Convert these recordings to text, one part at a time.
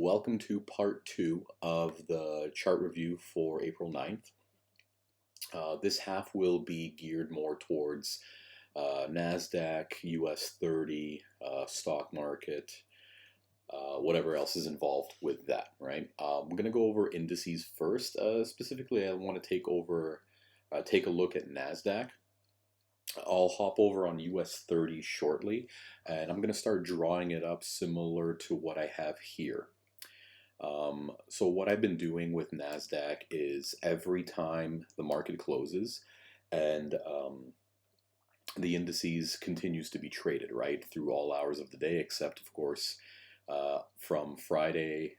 Welcome to part two of the chart review for April 9th. This half will be geared more towards NASDAQ, US30, stock market, whatever else is involved with that, right? I'm going to go over indices first. Specifically, I want to take a look at NASDAQ. I'll hop over on US30 shortly, and I'm going to start drawing it up similar to what I have here. So what I've been doing with NASDAQ is every time the market closes and the indices continues to be traded, right, through all hours of the day, except, of course, from Friday,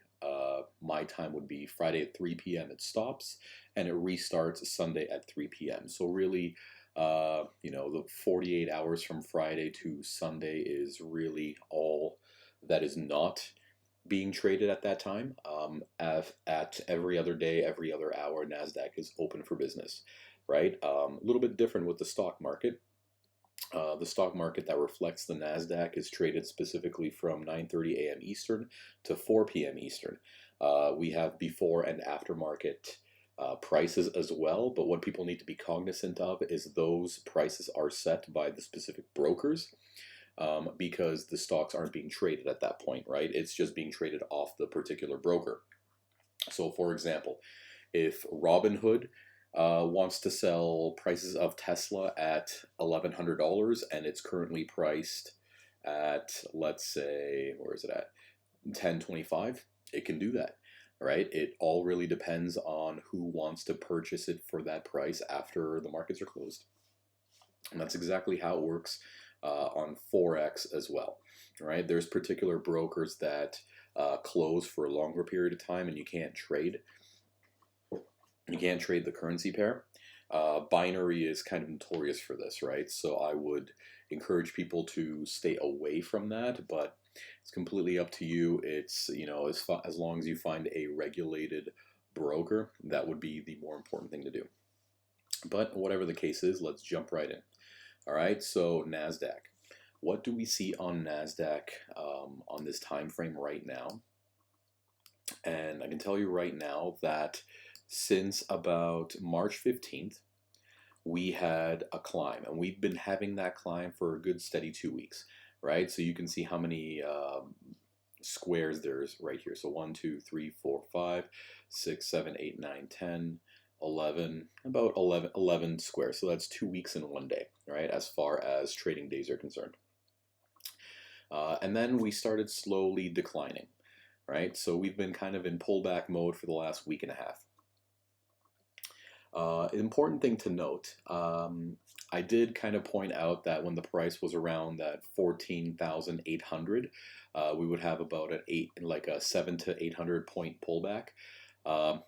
my time would be Friday at 3 p.m. it stops, and it restarts Sunday at 3 p.m. So really, the 48 hours from Friday to Sunday is really all that is not being traded at that time. At every other day, every other hour, NASDAQ is open for business, right? A little bit different with the stock market. The stock market that reflects the NASDAQ is traded specifically from 9:30 a.m. Eastern to 4 p.m. Eastern. We have before and after market prices as well, but what people need to be cognizant of is those prices are set by the specific brokers. Because the stocks aren't being traded at that point, right? It's just being traded off the particular broker. So, for example, if Robinhood wants to sell prices of Tesla at $1,100 and it's currently priced at, let's say, where is it at? $10.25, it can do that, right? It all really depends on who wants to purchase it for that price after the markets are closed. And that's exactly how it works on Forex as well, right? There's particular brokers that close for a longer period of time and you can't trade. You can't trade the currency pair. Binary is kind of notorious for this, right? So I would encourage people to stay away from that, but it's completely up to you. It's, as long as you find a regulated broker, that would be the more important thing to do. But whatever the case is, let's jump right in. All right, so NASDAQ. What do we see on NASDAQ on this time frame right now? And I can tell you right now that since about March 15th, we had a climb, and we've been having that climb for a good steady 2 weeks, right? So you can see how many squares there's right here. So 1, 2, 3, 4, 5, 6, 7, 8, 9, 10, 11, about 11 squares. So that's 2 weeks in one day, right, as far as trading days are concerned. And then we started slowly declining, right? So we've been kind of in pullback mode for the last week and a half. Important thing to note, I did kind of point out that when the price was around that 14,800, we would have about a 7 to 800 point pullback.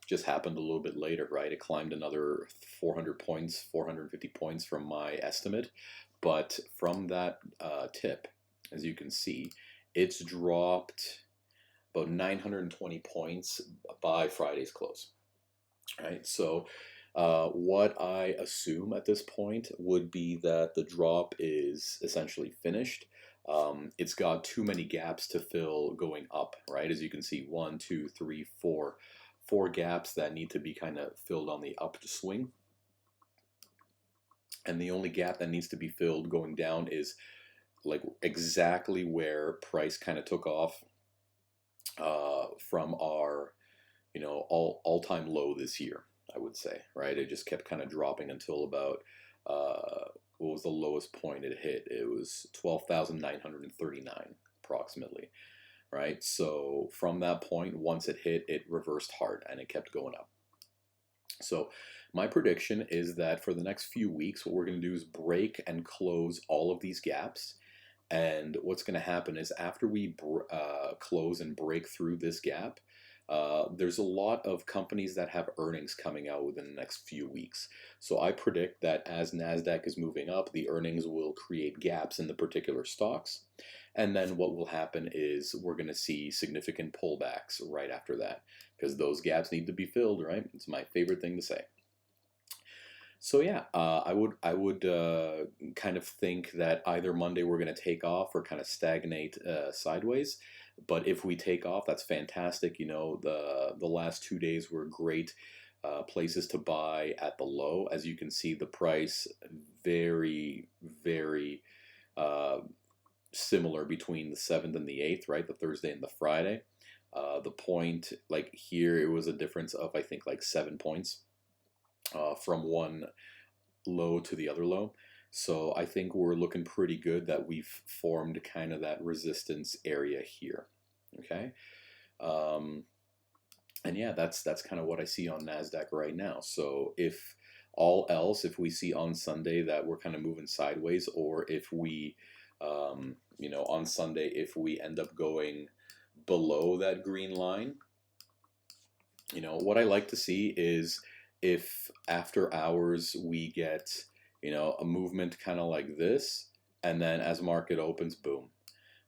Just happened a little bit later, right? It climbed another 400 points, 450 points from my estimate. But from that tip, as you can see, it's dropped about 920 points by Friday's close, right? So what I assume at this point would be that the drop is essentially finished. It's got too many gaps to fill going up, right? As you can see, 1, 2, 3, 4 gaps that need to be kind of filled on the upswing. And the only gap that needs to be filled going down is like exactly where price kind of took off from our, all-time low this year, I would say, right? It just kept kind of dropping until about, what was the lowest point it hit? It was 12,939 approximately. Right, so from that point, once it hit, it reversed hard and it kept going up. So my prediction is that for the next few weeks, what we're going to do is break and close all of these gaps. And what's going to happen is after we close and break through this gap, there's a lot of companies that have earnings coming out within the next few weeks. So I predict that as NASDAQ is moving up, the earnings will create gaps in the particular stocks. And then what will happen is we're going to see significant pullbacks right after that because those gaps need to be filled, right? It's my favorite thing to say. So yeah, I would kind of think that either Monday we're going to take off or kind of stagnate sideways. But if we take off, that's fantastic. You know, the last 2 days were great places to buy at the low. As you can see, the price very, very similar between the 7th and the 8th, right? The Thursday and the Friday. The point, like here, it was a difference of, I think, like 7 points from one low to the other low. So I think we're looking pretty good that we've formed kind of that resistance area here. Okay. And yeah, that's kind of what I see on NASDAQ right now. So if all else, if we see on Sunday that we're kind of moving sideways, or if we, you know, on Sunday, if we end up going below that green line, you know, what I like to see is if after hours we get, you know, a movement kind of like this, and then as market opens, boom,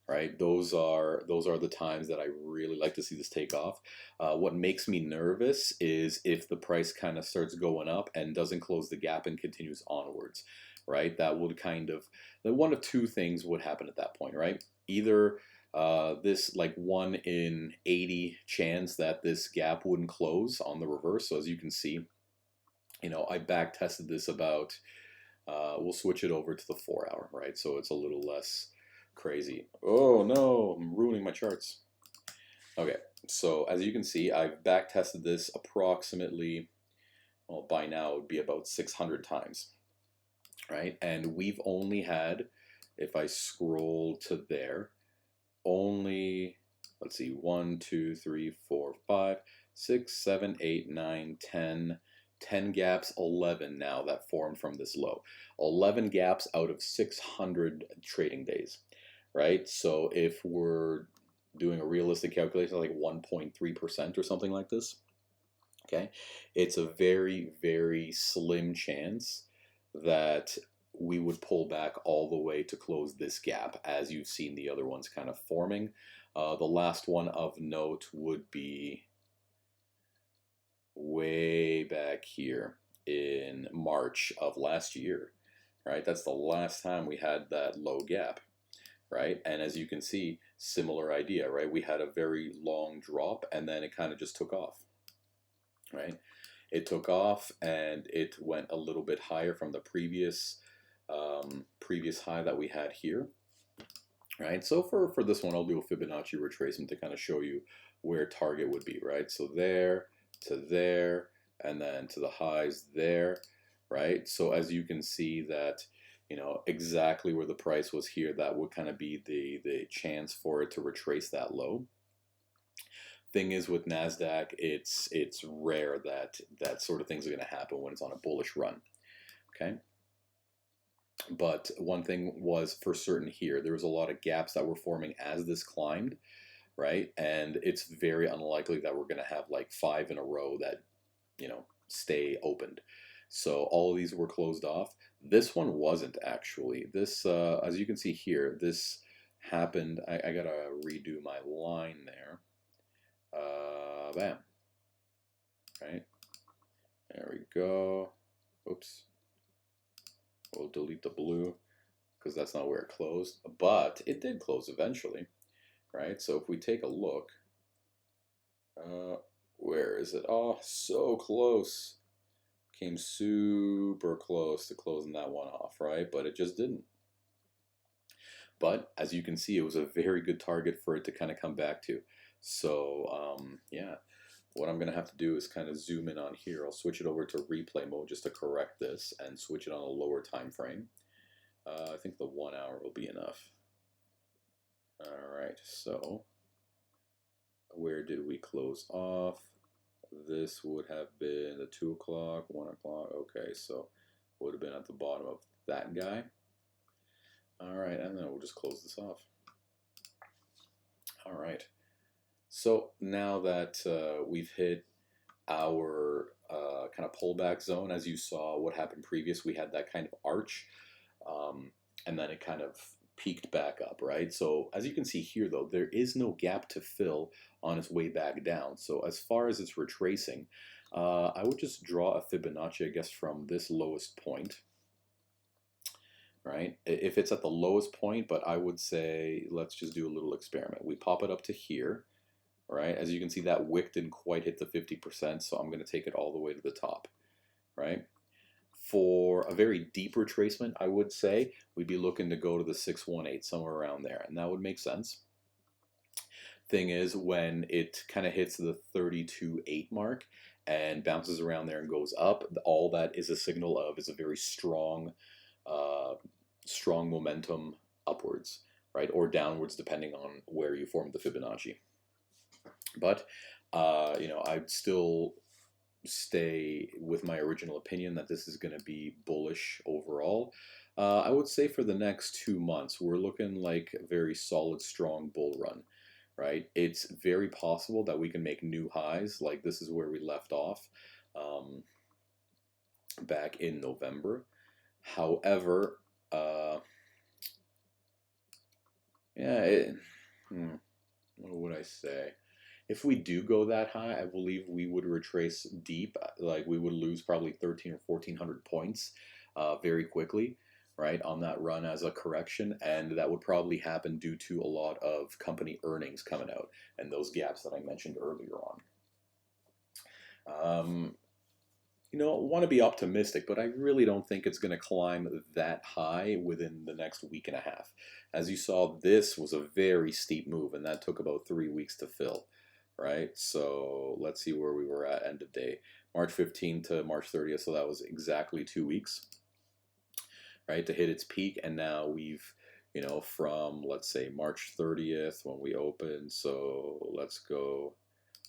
right? Those are the times that I really like to see this take off. What makes me nervous is if the price kind of starts going up and doesn't close the gap and continues onwards, right? That would kind of, one of two things would happen at that point, right? Either this like 1 in 80 chance that this gap wouldn't close on the reverse. So as you can see, you know, I back tested this about, we'll switch it over to the 4-hour, right? So it's a little less crazy. Oh no, I'm ruining my charts. Okay, so as you can see, I've back tested this approximately, well, by now it would be about 600 times, right? And we've only had, if I scroll to there, only, let's see, 1, 2, 3, 4, 5, 6, 7, 8, 9, 10 gaps, 11 now that formed from this low. 11 gaps out of 600 trading days, right? So if we're doing a realistic calculation, like 1.3% or something like this, okay, it's a very, very slim chance that we would pull back all the way to close this gap, as you've seen the other ones kind of forming. The last one of note would be way back here in March of last year, right? That's the last time we had that low gap, right? And as you can see, similar idea, right? We had a very long drop and then it kind of just took off, right? It took off and it went a little bit higher from the previous high that we had here, right? So for this one, I'll do a Fibonacci retracement to kind of show you where target would be, right? So there to there, and then to the highs there, right? So as you can see that, you know, exactly where the price was here, that would kind of be the chance for it to retrace that low. Thing is with NASDAQ, it's rare that sort of things are going to happen when it's on a bullish run, okay? But one thing was for certain here, there was a lot of gaps that were forming as this climbed, right? And it's very unlikely that we're going to have like 5 in a row that, you know, stay opened. So all of these were closed off. This one wasn't actually. This, as you can see here, this happened. I got to redo my line there. Bam. Right. There we go. Oops. We'll delete the blue because that's not where it closed. But it did close eventually. Right, so if we take a look, where is it? Oh, so close. Came super close to closing that one off, right? But it just didn't. But as you can see, it was a very good target for it to kind of come back to. So yeah, what I'm going to have to do is kind of zoom in on here. I'll switch it over to replay mode just to correct this and switch it on a lower time frame. I think the 1 hour will be enough. Alright, so where did we close off? This would have been the 2 o'clock, 1 o'clock. Okay, so would have been at the bottom of that guy. Alright, and then we'll just close this off. Alright, so now that we've hit our kind of pullback zone, as you saw what happened previous, we had that kind of arch, and then it kind of peaked back up, right? So as you can see here though, there is no gap to fill on its way back down. So as far as it's retracing, I would just draw a Fibonacci, I guess, from this lowest point, right? If it's at the lowest point, but I would say let's just do a little experiment. We pop it up to here, right? As you can see, that wick didn't quite hit the 50%, so I'm going to take it all the way to the top, right? For a very deep retracement, I would say we'd be looking to go to the 618, somewhere around there, and that would make sense. Thing is, when it kind of hits the 32.8 mark and bounces around there and goes up, all that is a signal of is a very strong, strong momentum upwards, right, or downwards, depending on where you formed the Fibonacci. But I'd still stay with my original opinion that this is going to be bullish overall. I would say for the next 2 months, we're looking like a very solid, strong bull run, right? It's very possible that we can make new highs, like this is where we left off back in November. However, what would I say? If we do go that high, I believe we would retrace deep, like we would lose probably 13 or 1400 points very quickly, right, on that run as a correction, and that would probably happen due to a lot of company earnings coming out and those gaps that I mentioned earlier on. Want to be optimistic, but I really don't think it's going to climb that high within the next week and a half. As you saw, this was a very steep move, and that took about 3 weeks to fill, right? So let's see where we were at end of day. March 15th to March 30th, so that was exactly 2 weeks, right, to hit its peak. And now we've, from, let's say, March 30th when we opened, so let's go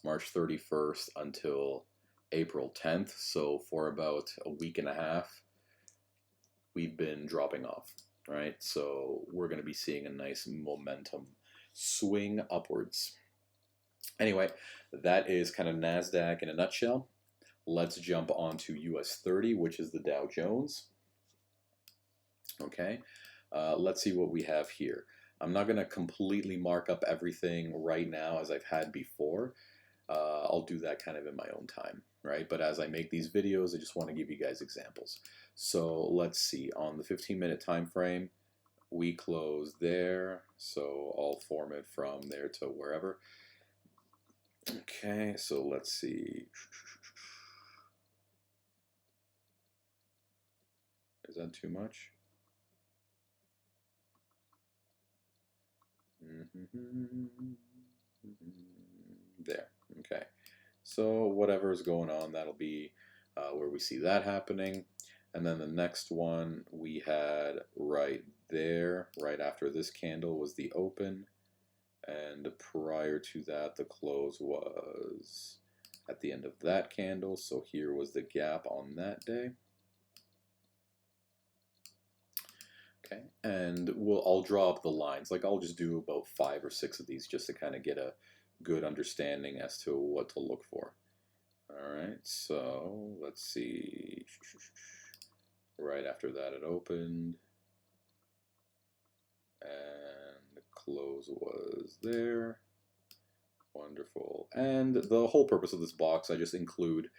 March 31st until April 10th, so for about a week and a half, we've been dropping off, right? So we're going to be seeing a nice momentum swing upwards. Anyway, that is kind of NASDAQ in a nutshell. Let's jump on to US30, which is the Dow Jones. Okay, let's see what we have here. I'm not going to completely mark up everything right now as I've had before. I'll do that kind of in my own time, right? But as I make these videos, I just want to give you guys examples. So let's see, on the 15-minute time frame, we close there. So I'll form it from there to wherever. Okay, so let's see. Is that too much? There. Okay, so whatever is going on, that'll be where we see that happening. And then the next one we had right there, right after this candle, was the open. And prior to that, the close was at the end of that candle. So here was the gap on that day. Okay, and I'll draw up the lines. Like I'll just do about 5 or 6 of these just to kind of get a good understanding as to what to look for. All right, so let's see. Right after that, it opened, and the close was there. Wonderful. And the whole purpose of this box, I just include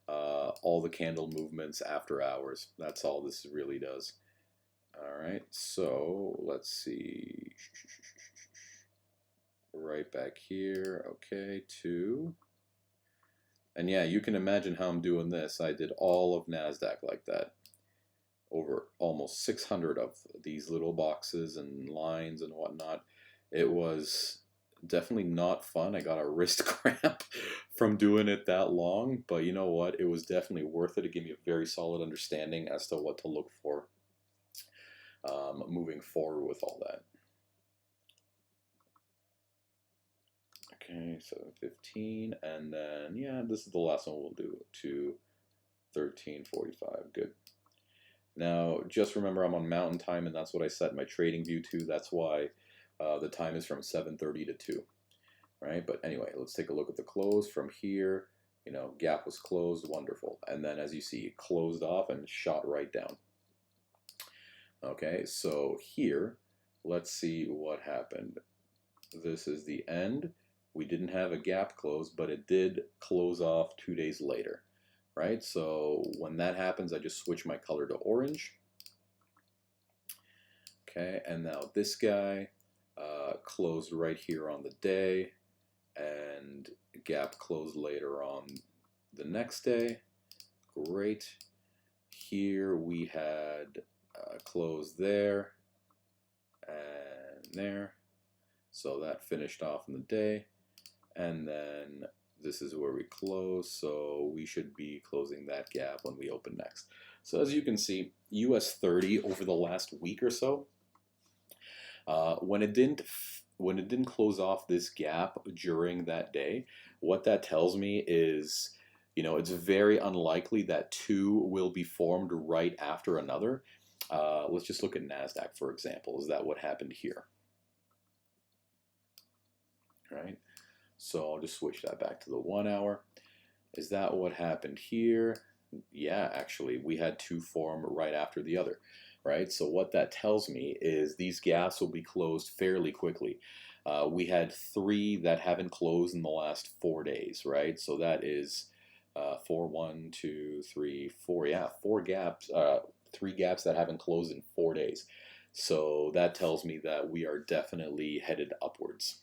all the candle movements after hours. That's all this really does. All right, so let's see. Right back here. Okay, 2. And yeah, you can imagine how I'm doing this. I did all of NASDAQ like that. Over almost 600 of these little boxes and lines and whatnot. It was definitely not fun. I got a wrist cramp from doing it that long, but you know what? It was definitely worth it. It gave me a very solid understanding as to what to look for moving forward with all that. Okay, so 15, and then, yeah, this is the last one we'll do, to 13:45. Good. Now, just remember I'm on mountain time, and that's what I set my trading view to. That's why the time is from 7:30 to 2, right? But anyway, let's take a look at the close from here. Gap was closed, wonderful. And then, as you see, it closed off and shot right down. Okay, so here, let's see what happened. This is the end. We didn't have a gap close, but it did close off 2 days later, right? So when that happens, I just switch my color to orange. Okay, and now this guy closed right here on the day, and gap closed later on the next day. Great. Here we had closed there and there. So that finished off in the day. And then this is where we close. So we should be closing that gap when we open next. So as you can see, US 30 over the last week or so, when it didn't close off this gap during that day, what that tells me is, you know, it's very unlikely that two will be formed right after another. Let's just look at NASDAQ, for example. Is that what happened here? Right. So I'll just switch that back to the 1 hour. Is that what happened here? Yeah, actually, we had two form right after the other, right? So what that tells me is these gaps will be closed fairly quickly. We had three that haven't closed in the last 4 days, right? So that is 4, 1, 2, 3, 4. Yeah, four gaps, three gaps that haven't closed in 4 days. So that tells me that we are definitely headed upwards,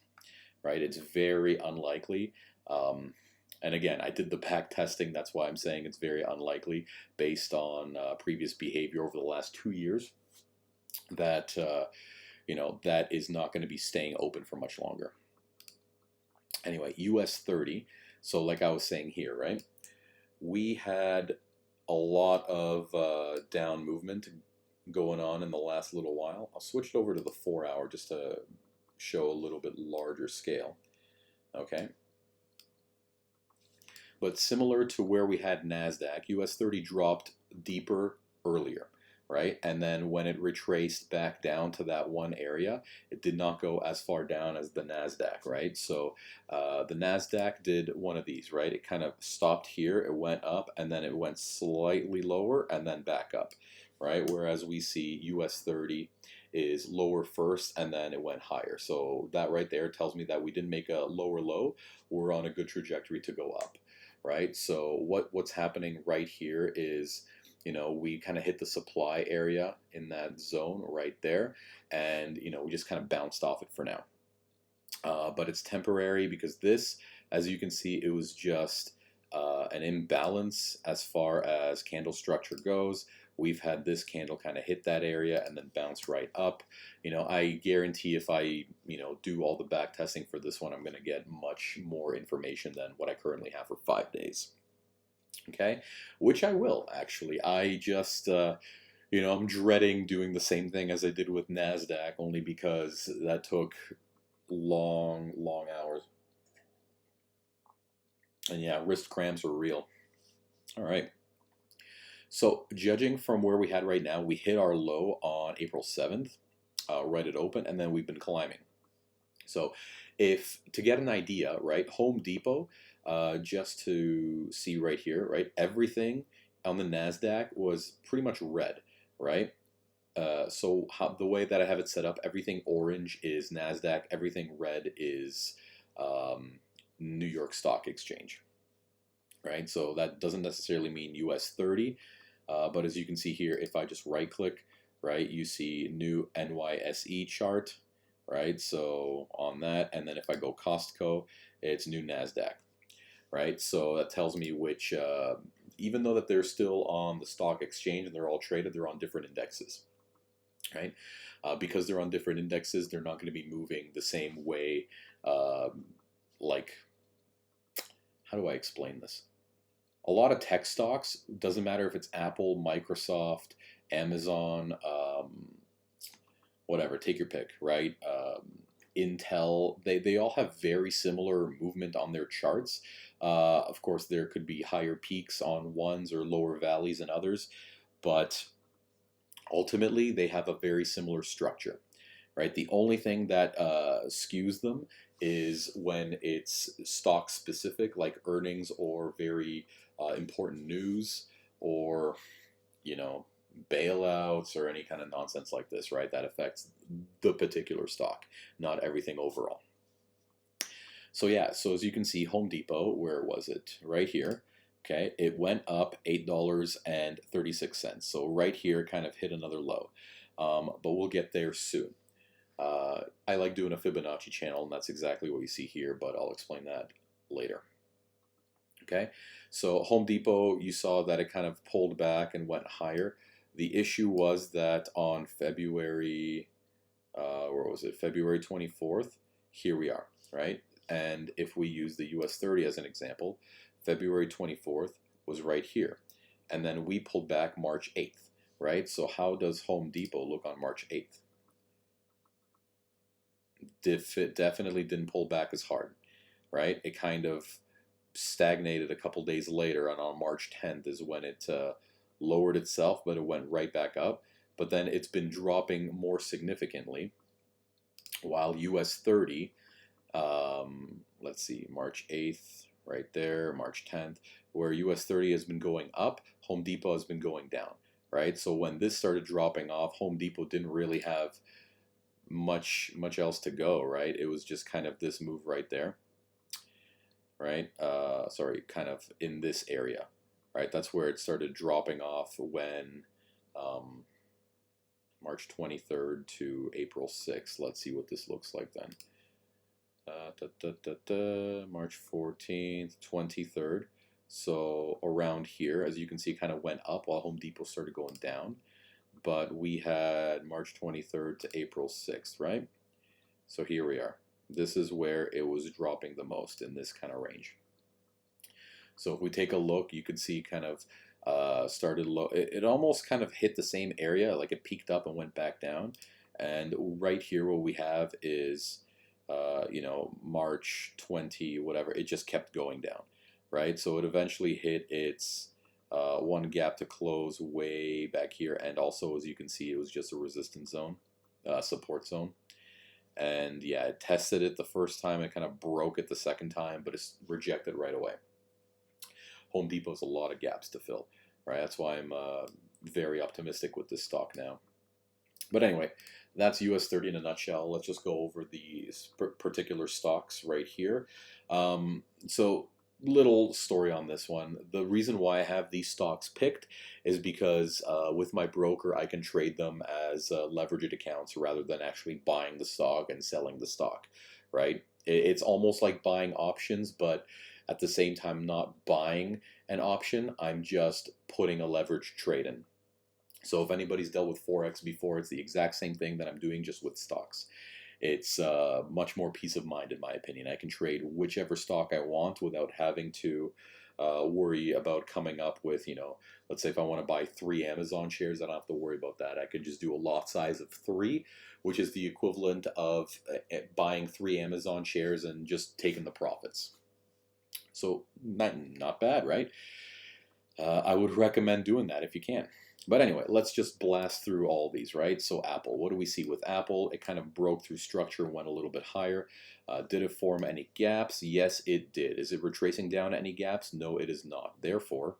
right? It's very unlikely. And again, I did the back testing. That's why I'm saying it's very unlikely based on previous behavior over the last 2 years that, you know, that is not going to be staying open for much longer. Anyway, US 30. So like I was saying here, right? We had a lot of down movement going on in the last little while. I'll switch it over to the 4 hour just to show a little bit larger scale. Okay. But similar to where we had NASDAQ, US 30 dropped deeper earlier, right? And then when it retraced back down to that one area, it did not go as far down as the NASDAQ, right? So the NASDAQ did one of these, right? It kind of stopped here, it went up, and then it went slightly lower and then back up, right? Whereas we see US 30 is lower first and then it went higher. So that right there tells me that we didn't make a lower low. We're on a good trajectory to go up, right? So what's happening right here is, you know, we kind of hit the supply area in that zone right there, and you know, we just kind of bounced off it for now. But it's temporary because this, as you can see, it was just an imbalance as far as candle structure goes. We've had this candle kind of hit that area and then bounce right up. You know, I guarantee if I, you know, do all the back testing for this one, I'm going to get much more information than what I currently have for 5 days. Okay, which I will actually. I just, you know, I'm dreading doing the same thing as I did with NASDAQ, only because that took long hours. And yeah, wrist cramps are real. All right. So judging from where we had right now, we hit our low on April 7th, right at open, and then we've been climbing. So if, to get an idea, right, Home Depot, just to see right here, right, everything on the NASDAQ was pretty much red, right? So the way that I have it set up, everything orange is NASDAQ, everything red is New York Stock Exchange, right? So that doesn't necessarily mean US 30, but as you can see here, if I just right click, right, you see new NYSE chart, right? So on that, and then if I go Costco, it's new NASDAQ, right? So that tells me which, even though that they're still on the stock exchange and they're all traded, they're on different indexes, right? Because they're on different indexes, they're not going to be moving the same way. Like, how do I explain this? A lot of tech stocks, doesn't matter if it's Apple, Microsoft, Amazon, whatever, take your pick, right? Intel, they all have very similar movement on their charts. Of course, there could be higher peaks on ones or lower valleys in others, but ultimately they have a very similar structure, right? The only thing that skews them is when it's stock specific, like earnings or very important news, or, you know, bailouts or any kind of nonsense like this, right? That affects the particular stock, not everything overall. So yeah, so as you can see, Home Depot, where was it? Right here. Okay, it went up $8.36. So right here kind of hit another low. but we'll get there soon. I like doing a Fibonacci channel, and that's exactly what you see here, but I'll explain that later. Okay, so Home Depot, you saw that it kind of pulled back and went higher. The issue was that on February, where was it? February 24th, here we are, right? And if we use the US30 as an example, February 24th was right here. And then we pulled back March 8th, right? So how does Home Depot look on March 8th? It definitely didn't pull back as hard, right? It kind of stagnated a couple days later, and on March 10th is when it lowered itself, but it went right back up. But then it's been dropping more significantly, while US30, let's see, March 8th, right there, March 10th, where US30 has been going up, Home Depot has been going down, right? So when this started dropping off, Home Depot didn't really have much else to go, right? It was just kind of this move right there, right? Sorry, kind of in this area, right? That's where it started dropping off when March 23rd to April 6th. Let's see what this looks like then. March 14th, 23rd. So around here, as you can see, kind of went up while Home Depot started going down. But we had March 23rd to April 6th, right? So here we are. This is where it was dropping the most, in this kind of range. So if we take a look, you can see kind of started low. It almost kind of hit the same area, like it peaked up and went back down. And right here, what we have is, you know, March 20, whatever, it just kept going down, right? So it eventually hit its one gap to close way back here, and also, as you can see, it was just a resistance zone, support zone. And yeah, it tested it the first time, it kind of broke it the second time, but it's rejected right away. Home Depot has a lot of gaps to fill, right? That's why I'm very optimistic with this stock now. But anyway, that's US30 in a nutshell. Let's just go over these particular stocks right here. So little story on this one. The reason why I have these stocks picked is because with my broker, I can trade them as leveraged accounts rather than actually buying the stock and selling the stock, right? It's almost like buying options, but at the same time not buying an option. I'm just putting a leverage trade in. So if anybody's dealt with Forex before, it's the exact same thing that I'm doing, just with stocks. It's much more peace of mind, in my opinion. I can trade whichever stock I want without having to worry about coming up with, you know, let's say if I want to buy 3 Amazon shares, I don't have to worry about that. I could just do a lot size of 3, which is the equivalent of buying 3 Amazon shares and just taking the profits. So not bad, right? I would recommend doing that if you can. But anyway, let's just blast through all these, right? So Apple, what do we see with Apple? It kind of broke through structure and went a little bit higher. Did it form any gaps? Yes, it did. Is it retracing down any gaps? No, it is not. Therefore,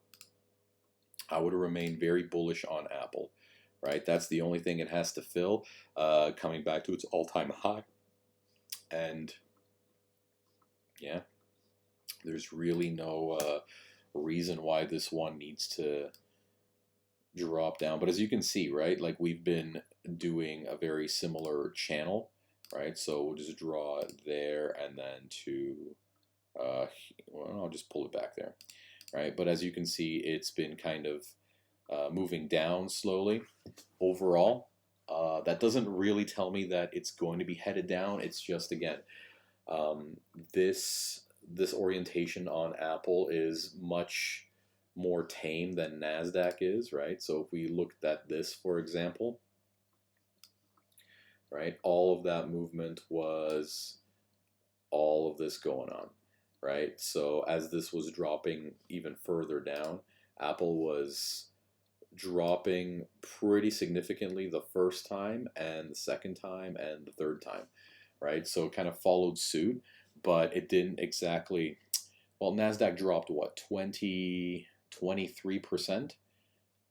I would remain very bullish on Apple, right? That's the only thing it has to fill, coming back to its all-time high. And yeah, there's really no reason why this one needs to drop down. But as you can see, right, like we've been doing a very similar channel, right? So we'll just draw it there and then to, well, I'll just pull it back there, right? But as you can see, it's been kind of moving down slowly overall. That doesn't really tell me that it's going to be headed down. It's just, again, this orientation on Apple is much more tame than NASDAQ is, right? So if we looked at this, for example, right, all of that movement was all of this going on, right? So as this was dropping even further down, Apple was dropping pretty significantly the first time and the second time and the third time, right? So it kind of followed suit, but it didn't exactly, well, NASDAQ dropped what, 23%?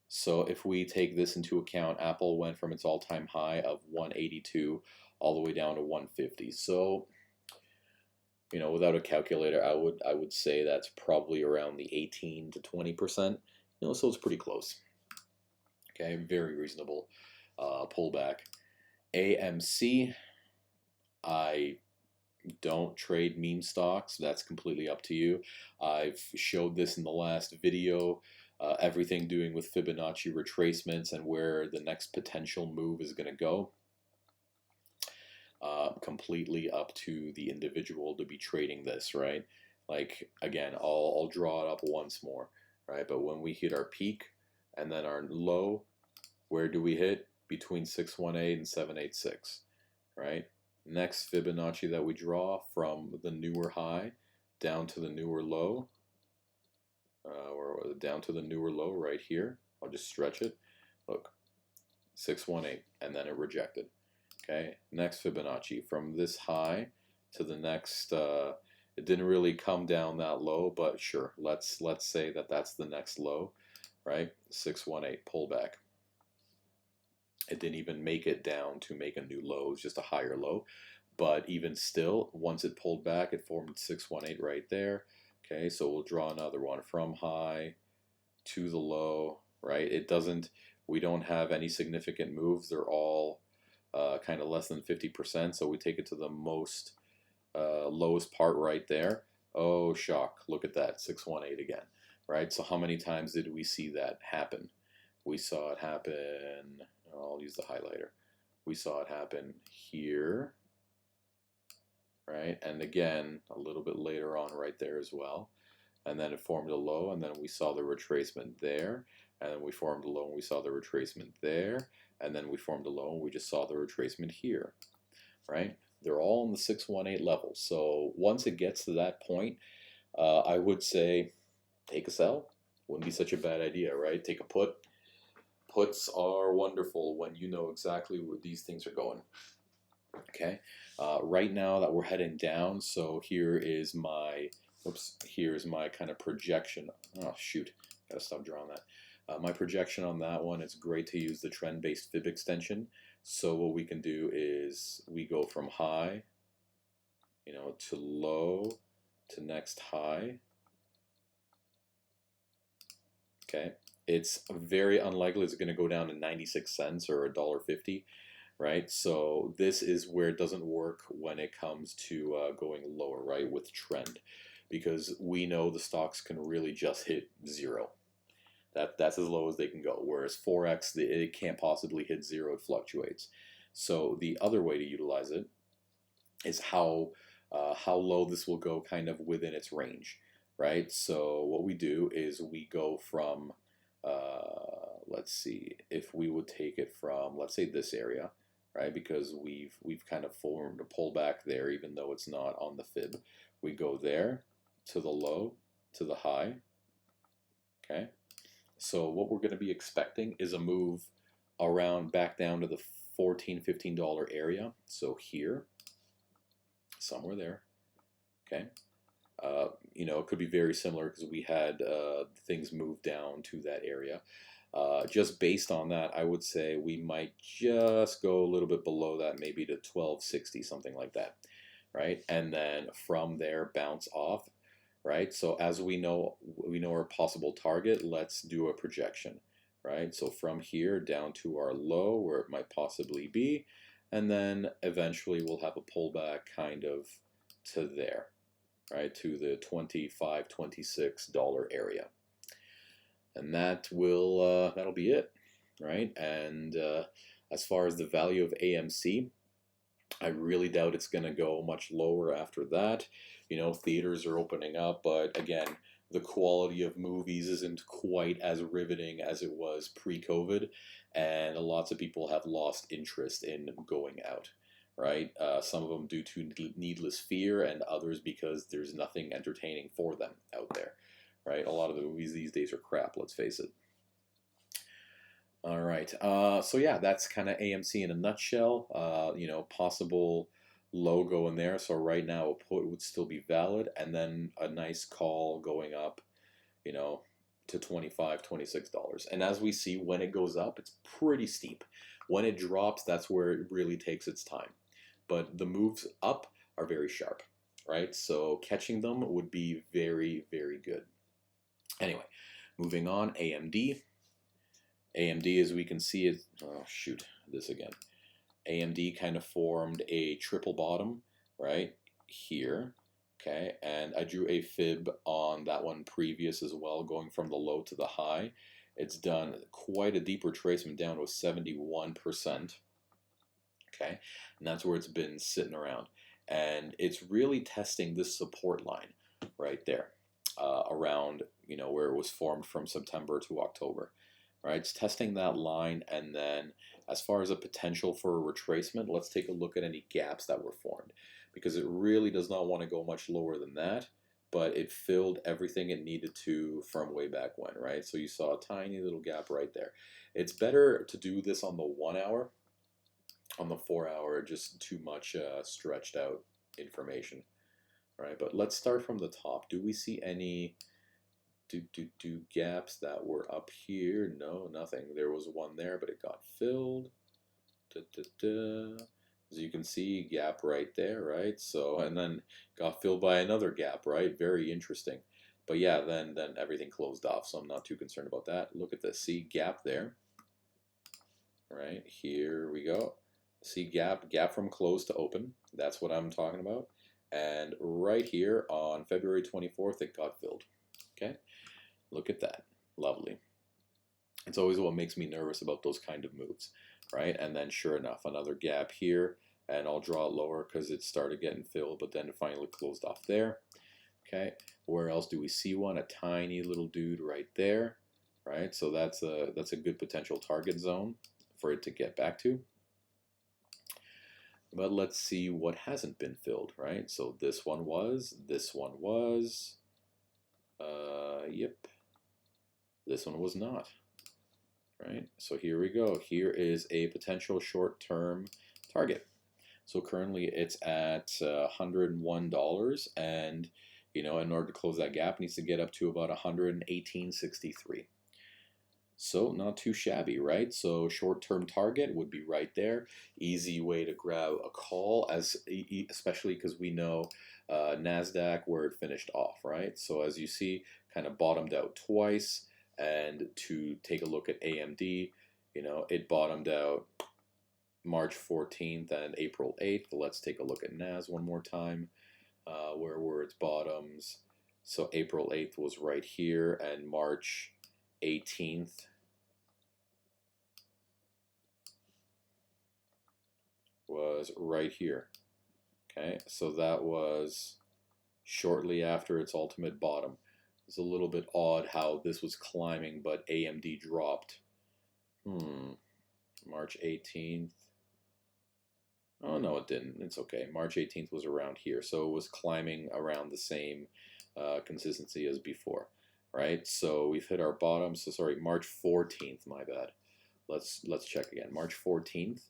So if we take this into account, Apple went from its all-time high of 182 all the way down to 150. So, you know, without a calculator, I would say that's probably around the 18 to 20%. You know, so it's pretty close. Okay, very reasonable. pullback. AMC, I don't trade meme stocks. That's completely up to you. I've showed this in the last video. Everything doing with Fibonacci retracements and where the next potential move is going to go. Completely up to the individual to be trading this, right? Like, again, I'll draw it up once more, right? But when we hit our peak and then our low, where do we hit? Between 618 and 786, right? Next Fibonacci that we draw from the newer high down to the newer low, or down to the newer low right here. I'll just stretch it. Look, 618, and then it rejected. Okay, next Fibonacci from this high to the next. It didn't really come down that low, but sure, let's say that that's the next low, right? 618 pullback. It didn't even make it down to make a new low. It's just a higher low. But even still, once it pulled back, it formed 618 right there. Okay, so we'll draw another one from high to the low, right? It doesn't, we don't have any significant moves. They're all kind of less than 50%. So we take it to the most lowest part right there. Oh, shock. Look at that, 618 again, right? So how many times did we see that happen? We saw it happen, I'll use the highlighter. We saw it happen here, right? And again, a little bit later on right there as well. And then it formed a low, and then we saw the retracement there. And then we formed a low, and we saw the retracement there. And then we formed a low, and we just saw the retracement here, right? They're all in the 618 level. So once it gets to that point, I would say take a sell. Wouldn't be such a bad idea, right? Take a put. Puts are wonderful when you know exactly where these things are going. Okay, right now that we're heading down, so here is my, here's my kind of projection. Oh shoot, gotta stop drawing that. My projection on that one, it's great to use the trend-based fib extension. So what we can do is we go from high, you know, to low, to next high. Okay. It's very unlikely it's going to go down to 96 cents or $1.50, right? So this is where it doesn't work when it comes to going lower, right, with trend, because we know the stocks can really just hit zero. That's as low as they can go, whereas Forex, it can't possibly hit zero, it fluctuates. So the other way to utilize it is how low this will go kind of within its range, right? So what we do is we go from let's see, if we would take it from, let's say, this area, right? Because we've kind of formed a pullback there, even though it's not on the fib. We go there to the low, to the high. Okay, so what we're going to be expecting is a move around back down to the $14, $15 area. So here, somewhere there. Okay. You know, it could be very similar because we had things move down to that area. Just based on that, I would say we might just go a little bit below that, maybe to 1260, something like that, right? And then from there, bounce off, right? So as we know our possible target, let's do a projection, right? So from here down to our low, where it might possibly be, and then eventually we'll have a pullback kind of to there, right, to the $25, $26 area. And that will that'll be it, right? And as far as the value of AMC, I really doubt it's going to go much lower after that. You know, theaters are opening up, but again, the quality of movies isn't quite as riveting as it was pre-COVID, and lots of people have lost interest in going out, right? Some of them due to needless fear, and others because there's nothing entertaining for them out there, right? A lot of the movies these days are crap, let's face it. All right, so yeah, that's kind of AMC in a nutshell. You know, possible logo in there. So right now a put would still be valid, and then a nice call going up, you know, to $25, $26. And as we see, when it goes up, it's pretty steep. When it drops, that's where it really takes its time. But the moves up are very sharp, right? So catching them would be very, very good. Anyway, moving on, AMD. AMD, as we can see it, oh shoot, this again. AMD kind of formed a triple bottom right here, okay, and I drew a fib on that one previous as well, going from the low to the high. It's done quite a deep retracement down to 71%, okay, and that's where it's been sitting around, and it's really testing this support line right there, around, you know, where it was formed from September to October. Right, it's testing that line, and then as far as a potential for a retracement, let's take a look at any gaps that were formed, because it really does not want to go much lower than that, but it filled everything it needed to from way back when, right? So you saw a tiny little gap right there. It's better to do this on the 1 hour. On the 4 hour, just too much stretched out information, right? But let's start from the top. Do we see any gaps that were up here? No, nothing. There was one there, but it got filled. As you can see, gap right there, right? So, and then got filled by another gap, right? Very interesting. But yeah, then everything closed off, so I'm not too concerned about that. Look at this. See, gap there. Right, here we go. See, gap from close to open. That's what I'm talking about. And right here on February 24th, it got filled. Okay, look at that. Lovely. It's always what makes me nervous about those kind of moves, right? And then sure enough, another gap here, and I'll draw it lower because it started getting filled, but then it finally closed off there. Okay, where else do we see one? A tiny little dude right there, right? So that's a good potential target zone for it to get back to. But let's see what hasn't been filled, right? So this one was, yep, this one was not, right? So here we go. Here is a potential short-term target. So currently it's at $101, and you know, in order to close that gap, it needs to get up to about 118.63. So not too shabby, right? So short-term target would be right there. Easy way to grab a call, especially because we know NASDAQ where it finished off, right? So as you see, kind of bottomed out twice. And to take a look at AMD, you know, it bottomed out March 14th and April 8th. Let's take a look at NAS one more time. Where were its bottoms? So April 8th was right here, and March 18th was right here. Okay, so that was shortly after its ultimate bottom. It's a little bit odd how this was climbing, but AMD dropped. March 18th. Oh, no, it didn't. It's okay. March 18th was around here, so it was climbing around the same consistency as before, right? So we've hit our bottom. So sorry, March 14th. My bad. Let's check again. March 14th.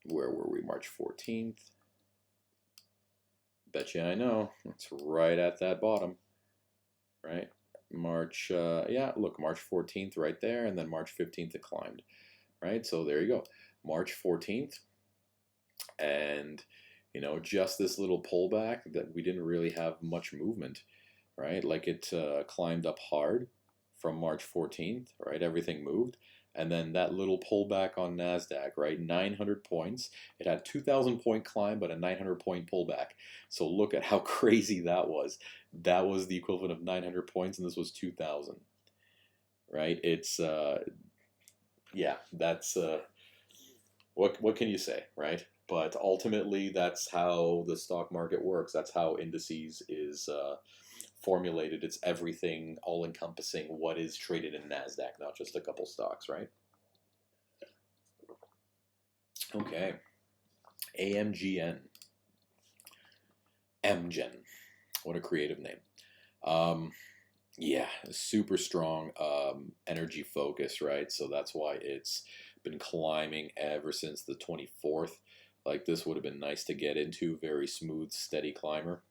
Where were we? March 14th. Betcha I know. It's right at that bottom, right? March, yeah, look, March 14th right there, and then March 15th it climbed, right? So there you go, March 14th, and you know, just this little pullback that we didn't really have much movement, right? Like it climbed up hard from March 14th, right? Everything moved, and then that little pullback on NASDAQ, right? 900 points. It had 2,000 point climb, but a 900 point pullback. So look at how crazy that was. That was the equivalent of 900 points, and this was 2,000, right? It's, yeah, that's, what can you say, right? But ultimately, that's how the stock market works. That's how indices is formulated. It's everything, all-encompassing, what is traded in NASDAQ, not just a couple stocks, right? Okay. AMGN. MGen. What a creative name. Yeah, super strong energy focus, right? So that's why it's been climbing ever since the 24th. Like, this would have been nice to get into. Very smooth, steady climber.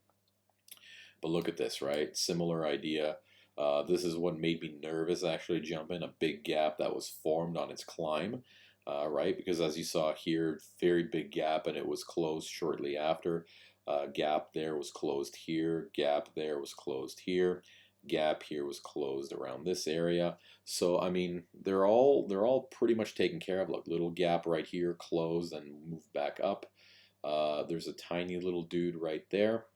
But look at this, right? Similar idea. This is what made me nervous, actually, jumping. A big gap that was formed on its climb, right? Because as you saw here, very big gap, and it was closed shortly after. Gap there was closed here. Gap there was closed here. Gap here was closed around this area. So I mean, they're all pretty much taken care of. Look, little gap right here, closed and moved back up. There's a tiny little dude right there.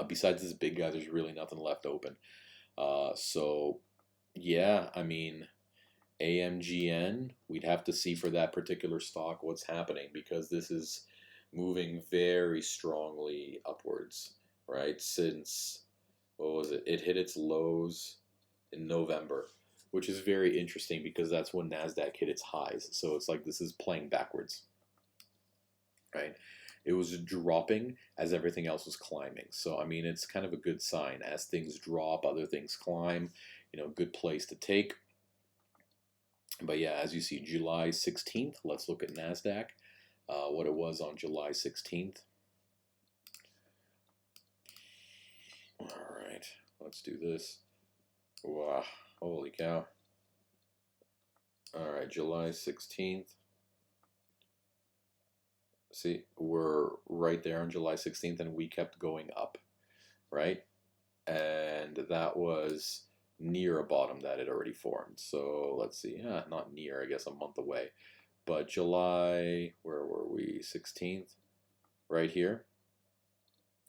Besides this big guy, there's really nothing left open. So yeah, I mean, AMGN, we'd have to see for that particular stock what's happening, because this is moving very strongly upwards, right? Since, what was it? It hit its lows in November, which is very interesting because that's when NASDAQ hit its highs. So it's like this is playing backwards, right? It was dropping as everything else was climbing. So, I mean, it's kind of a good sign. As things drop, other things climb, good place to take. But yeah, as you see, July 16th, let's look at NASDAQ, what it was on July 16th. All right, let's do this. Wow, holy cow. All right, July 16th. See, we're right there on July 16th, and we kept going up, right? And that was near a bottom that had already formed. So let's see, not near, I guess a month away. But July, where were we? 16th, right here,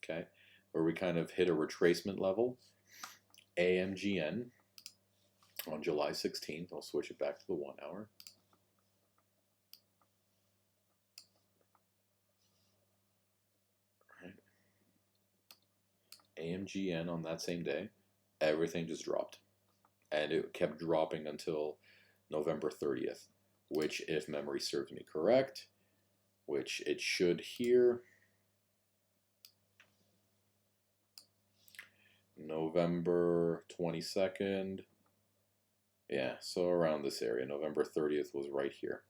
okay, where we kind of hit a retracement level. AMGN on July 16th, I'll switch it back to the 1 hour. AMGN on that same day, everything just dropped. And it kept dropping until November 30th, which, if memory serves me correct, which it should here, November 22nd, yeah, so around this area. November 30th was right here,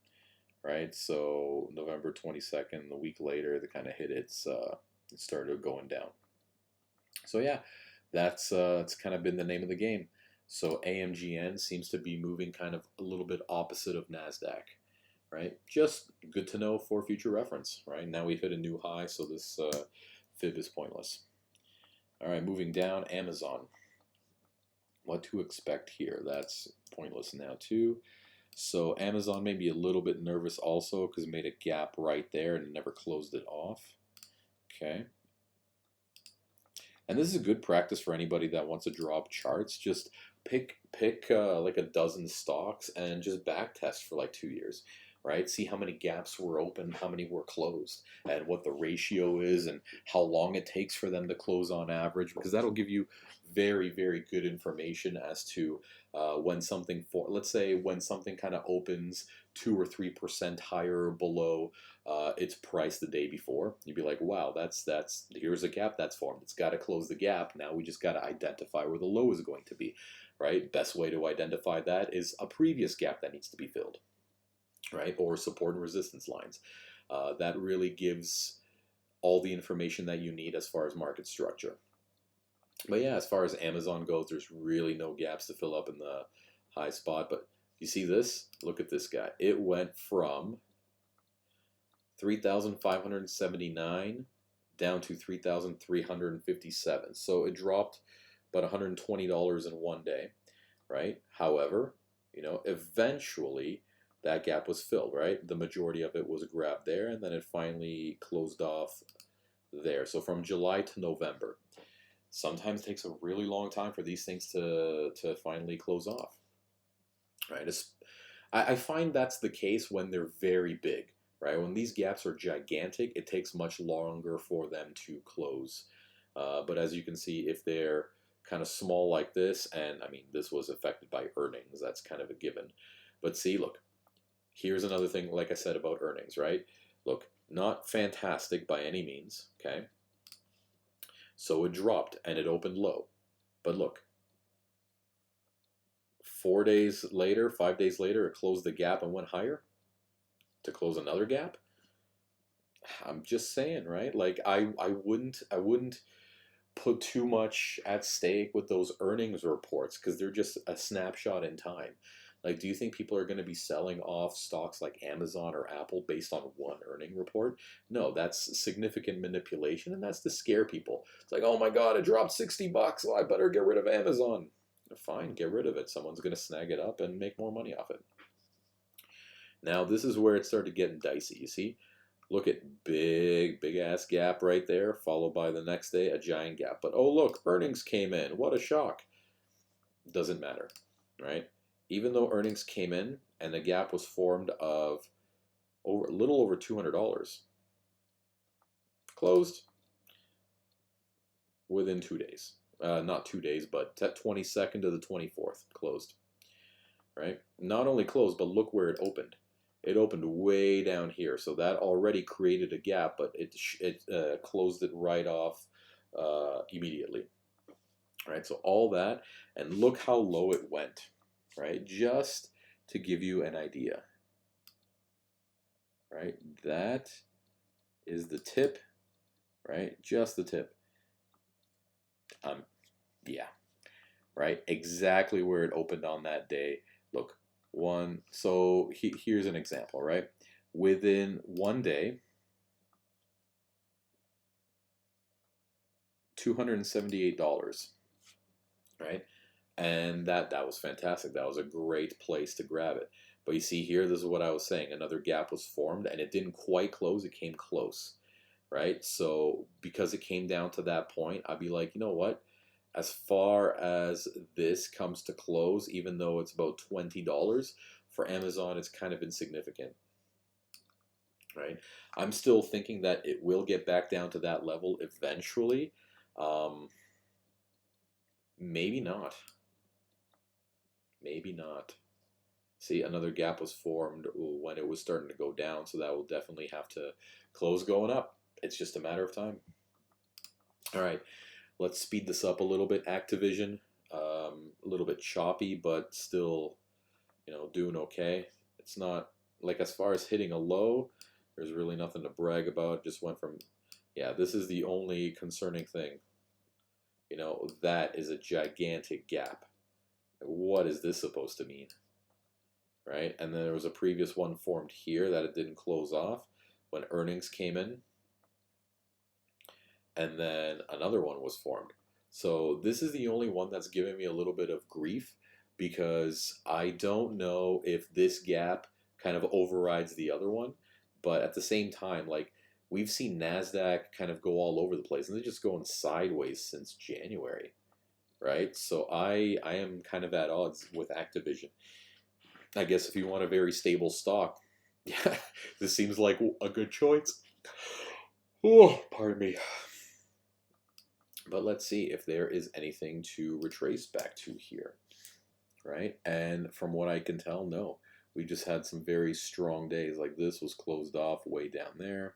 right? So November 22nd, a week later, they kind of hit its, it started going down. So yeah, that's it's kind of been the name of the game. So AMGN seems to be moving kind of a little bit opposite of NASDAQ, right? Just good to know for future reference, right? Now we've hit a new high, so this fib is pointless. All right, moving down, Amazon. What to expect here? That's pointless now too. So Amazon may be a little bit nervous also because it made a gap right there and never closed it off. Okay. And this is a good practice for anybody that wants to drop charts. Just pick like a dozen stocks and just back test for like 2 years, right? See how many gaps were open, how many were closed, and what the ratio is, and how long it takes for them to close on average, because that'll give you very, very good information as to when something, let's say when something kind of opens 2 or 3% higher or below its price the day before, you'd be like, wow, that's here's a gap that's formed. It's got to close the gap. Now we just got to identify where the low is going to be, right? Best way to identify that is a previous gap that needs to be filled, right? Or support and resistance lines. That really gives all the information that you need as far as market structure. But yeah, as far as Amazon goes, there's really no gaps to fill up in the high spot. But you see this? Look at this guy. It went from 3,579 down to 3,357. So it dropped about $120 in 1 day, right? However, eventually that gap was filled, right? The majority of it was grabbed there, and then it finally closed off there. So from July to November. Sometimes it takes a really long time for these things to finally close off, right? I find that's the case when they're very big, right? When these gaps are gigantic, it takes much longer for them to close. But as you can see, if they're kind of small like this, and I mean, this was affected by earnings, that's kind of a given. But see, look, here's another thing, like I said about earnings, right? Look, not fantastic by any means, okay? So it dropped and it opened low. But look, 4 days later, 5 days later, it closed the gap and went higher to close another gap. I'm just saying, right? Like I wouldn't put too much at stake with those earnings reports because they're just a snapshot in time. Like, do you think people are going to be selling off stocks like Amazon or Apple based on one earning report? No, that's significant manipulation, and that's to scare people. It's like, oh my God, it dropped $60. Well, I better get rid of Amazon. Fine, get rid of it. Someone's going to snag it up and make more money off it. Now, this is where it started getting dicey, you see? Look at big ass gap right there, followed by the next day a giant gap. But oh look, earnings came in. What a shock. Doesn't matter, right? Even though earnings came in and the gap was formed of a little over $200, closed within 2 days. Not 2 days, but 22nd to the 24th closed, right? Not only closed, but look where it opened. It opened way down here, so that already created a gap, but it closed it right off immediately, right? So all that, and look how low it went, right? Just to give you an idea, right? That is the tip, right? Just the tip. Yeah, right? Exactly where it opened on that day. Look, so here's an example, right? Within 1 day, $278, right? And that was fantastic. That was a great place to grab it. But you see here, this is what I was saying. Another gap was formed, and it didn't quite close. It came close, right? So because it came down to that point, I'd be like, you know what? As far as this comes to close, even though it's about $20, for Amazon, it's kind of insignificant, right? I'm still thinking that it will get back down to that level eventually. Maybe not. Maybe not. See, another gap was formed when it was starting to go down, so that will definitely have to close going up. It's just a matter of time. All right. Let's speed this up a little bit. Activision, a little bit choppy, but still, doing okay. It's not, like, as far as hitting a low, there's really nothing to brag about. Just went from, yeah, this is the only concerning thing. That is a gigantic gap. What is this supposed to mean? Right? And then there was a previous one formed here that it didn't close off when earnings came in. And then another one was formed. So this is the only one that's giving me a little bit of grief, because I don't know if this gap kind of overrides the other one. But at the same time, like, we've seen NASDAQ kind of go all over the place, and they're just going sideways since January, right? So I am kind of at odds with Activision. I guess if you want a very stable stock, yeah, this seems like a good choice. Oh, pardon me. But let's see if there is anything to retrace back to here, right? And from what I can tell, no. We just had some very strong days. Like, this was closed off way down there.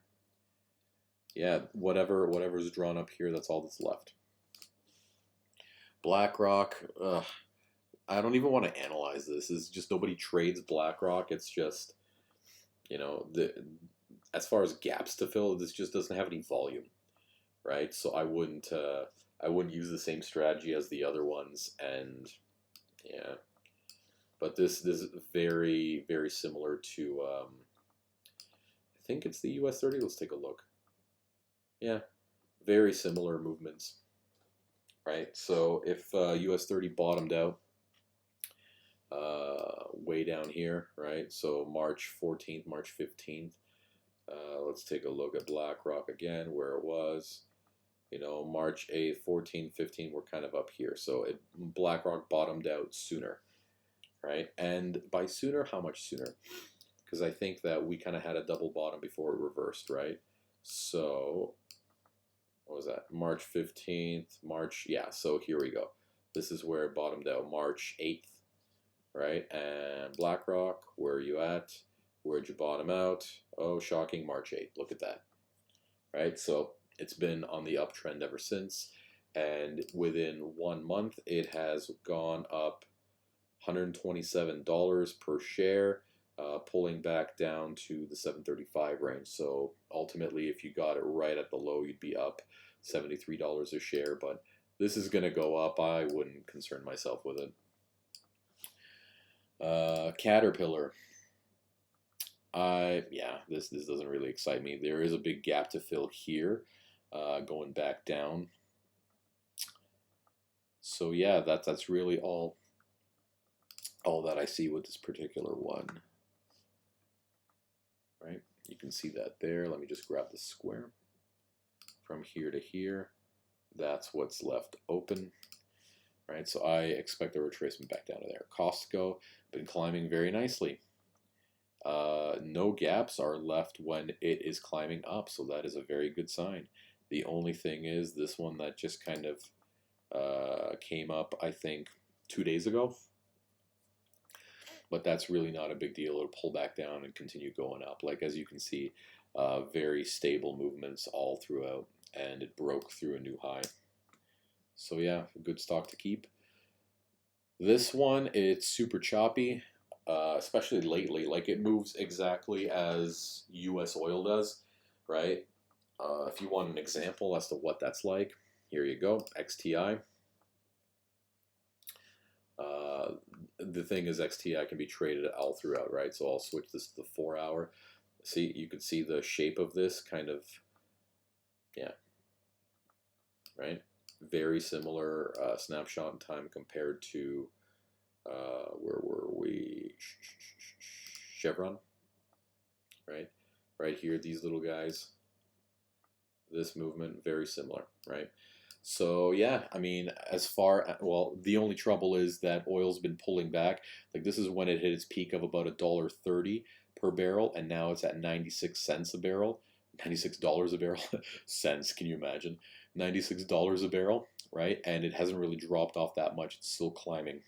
Yeah, whatever's drawn up here, that's all that's left. BlackRock, I don't even want to analyze this. It's just nobody trades BlackRock. It's just, as far as gaps to fill, this just doesn't have any volume, right? So I wouldn't use the same strategy as the other ones, and yeah. But this is very, very similar to, I think it's the US30. Let's take a look. Yeah, very similar movements, right? So if US30 bottomed out way down here, right? So March 14th, March 15th. Let's take a look at BlackRock again, where it was. March 8th, 14th, 15th, we're kind of up here. So BlackRock bottomed out sooner, right? And by sooner, how much sooner? Because I think that we kind of had a double bottom before it reversed, right? So what was that? March 15th, yeah, so here we go. This is where it bottomed out, March 8th, right? And BlackRock, where are you at? Where'd you bottom out? Oh, shocking, March 8th. Look at that, right? So it's been on the uptrend ever since, and within 1 month, it has gone up $127 per share, pulling back down to the 735 range. So ultimately, if you got it right at the low, you'd be up $73 a share. But this is going to go up. I wouldn't concern myself with it. Caterpillar. Yeah, this doesn't really excite me. There is a big gap to fill here, going back down. So yeah, that's really all that I see with this particular one. Right? You can see that there. Let me just grab the square. From here to here, that's what's left open. Right? So I expect a retracement back down to there. Costco been climbing very nicely. No gaps are left when it is climbing up, so that is a very good sign. The only thing is this one that just kind of came up, I think, 2 days ago. But that's really not a big deal. It'll pull back down and continue going up. Like, as you can see, very stable movements all throughout, and it broke through a new high. So yeah, a good stock to keep. This one, it's super choppy, especially lately. Like, it moves exactly as US oil does, right? If you want an example as to what that's like, here you go, XTI. The thing is, XTI can be traded all throughout, right? So I'll switch this to the 4-hour. See, you can see the shape of this kind of, yeah, right? Very similar snapshot in time compared to, where were we? Chevron, right? Right here, these little guys. This movement, very similar, right? So yeah, I mean, well, the only trouble is that oil's been pulling back. Like, this is when it hit its peak of about $1.30 per barrel, and now it's at 96 cents a barrel. $96 a barrel. Cents, can you imagine? $96 a barrel, right? And it hasn't really dropped off that much. It's still climbing.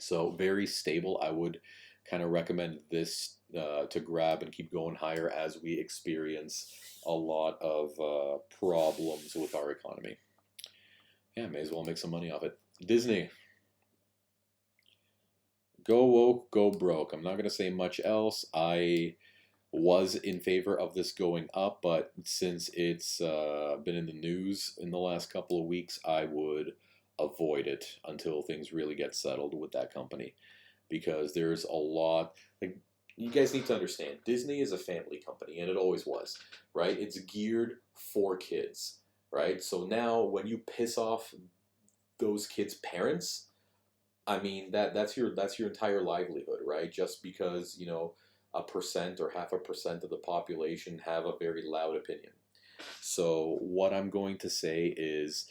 So very stable. I would kind of recommend this to grab and keep going higher as we experience a lot of problems with our economy. Yeah, may as well make some money off it. Disney. Go woke, go broke. I'm not going to say much else. I was in favor of this going up, but since it's been in the news in the last couple of weeks, I would avoid it until things really get settled with that company, because there's a lot, like, you guys need to understand, Disney is a family company, and it always was, right? It's geared for kids, right? So now when you piss off those kids' parents, I mean, that's your entire livelihood, right? Just because, 1% or 0.5% of the population have a very loud opinion. So what I'm going to say is,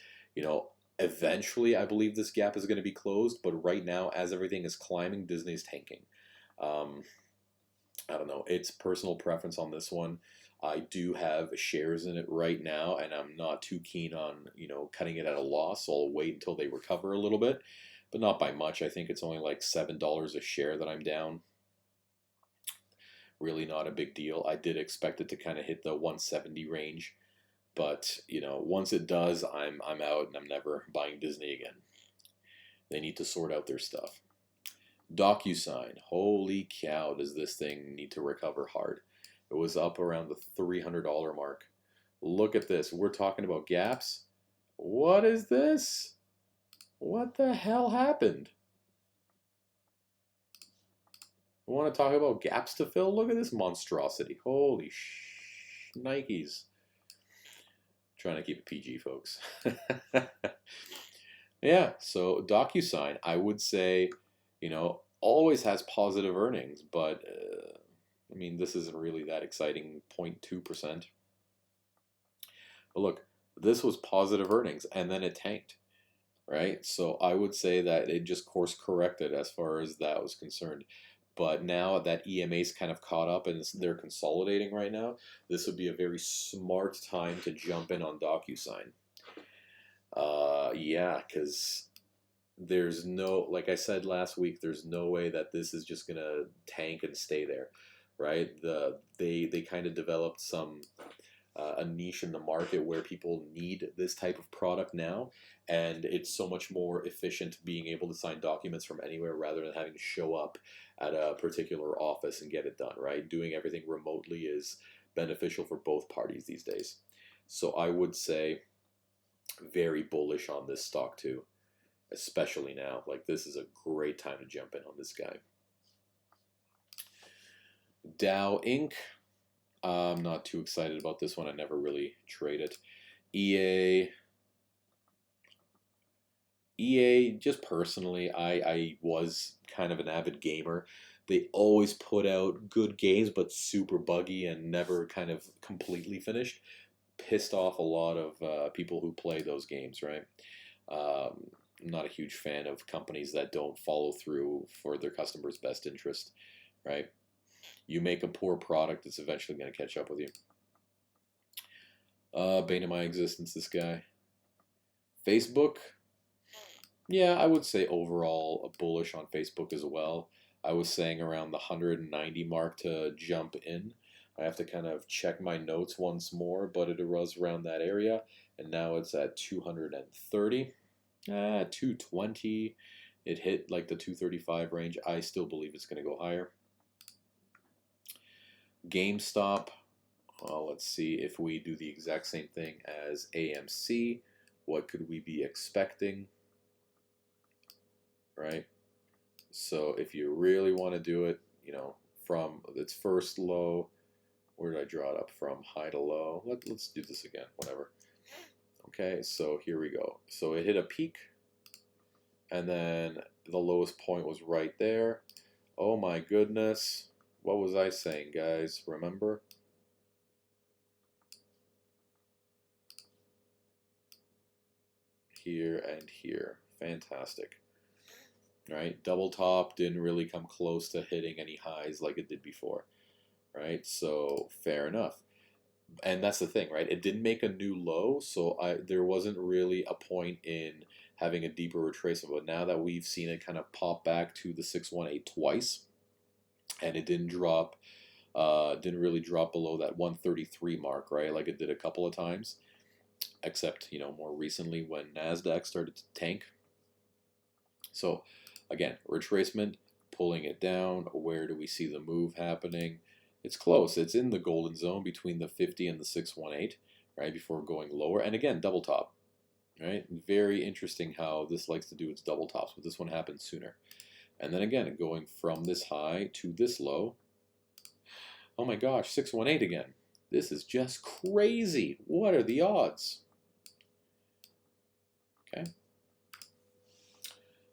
eventually I believe this gap is going to be closed, but right now, as everything is climbing, Disney's tanking. I don't know. It's personal preference on this one. I do have shares in it right now, and I'm not too keen on, cutting it at a loss. So I'll wait until they recover a little bit, but not by much. I think it's only like $7 a share that I'm down. Really not a big deal. I did expect it to kind of hit the 170 range, but once it does, I'm out, and I'm never buying Disney again. They need to sort out their stuff. DocuSign. Holy cow, does this thing need to recover hard. It was up around the $300 mark. Look at this. We're talking about gaps. What is this? What the hell happened? We want to talk about gaps to fill? Look at this monstrosity. Holy Nikes. Trying to keep it PG, folks. Yeah, so DocuSign, I would say, always has positive earnings, but I mean, this isn't really that exciting, 0.2%. But look, this was positive earnings, and then it tanked, right? So I would say that it just course corrected as far as that was concerned. But now that EMA's kind of caught up and they're consolidating right now, this would be a very smart time to jump in on DocuSign. Yeah, because there's no, like I said last week, there's no way that this is just gonna tank and stay there, right? They kind of developed some a niche in the market where people need this type of product now, and it's so much more efficient being able to sign documents from anywhere rather than having to show up at a particular office and get it done, right? Doing everything remotely is beneficial for both parties these days. So I would say very bullish on this stock too. especially now. Like, this is a great time to jump in on this guy. Dow Inc. I'm not too excited about this one. I never really trade it. EA, just personally, I was kind of an avid gamer. They always put out good games, but super buggy and never kind of completely finished. Pissed off a lot of people who play those games, right? I'm not a huge fan of companies that don't follow through for their customers' best interest, right? You make a poor product, it's eventually going to catch up with you. Bane of my existence, this guy. Facebook. Yeah, I would say overall bullish on Facebook as well. I was saying around the 190 mark to jump in. I have to kind of check my notes once more, but it was around that area, and now it's at 230. 220. It hit like the 235 range. I still believe it's going to go higher. Gamestop. Let's see if we do the exact same thing as AMC. What could we be expecting? Right? So if you really want to do it, you know, from its first low, where did I draw it up from? High to low. Let's do this again, whatever. Okay, so here we go. So it hit a peak, and then the lowest point was right there. Oh my goodness. What was I saying, guys? Remember? Here and here. Fantastic. Right? Double top didn't really come close to hitting any highs like it did before. Right? So fair enough. And that's the thing, right? It didn't make a new low, so there wasn't really a point in having a deeper retracement. But now that we've seen it kind of pop back to the 618 twice, and it didn't drop, didn't really drop below that 133 mark, right? Like it did a couple of times, except, you know, more recently when NASDAQ started to tank. So again, retracement, pulling it down. Where do we see the move happening? It's close. It's in the golden zone between the 50 and the 618, right, before going lower. And again, double top, right? Very interesting how this likes to do its double tops, but this one happens sooner. And then again, going from this high to this low. Oh my gosh, 618 again. This is just crazy. What are the odds? Okay.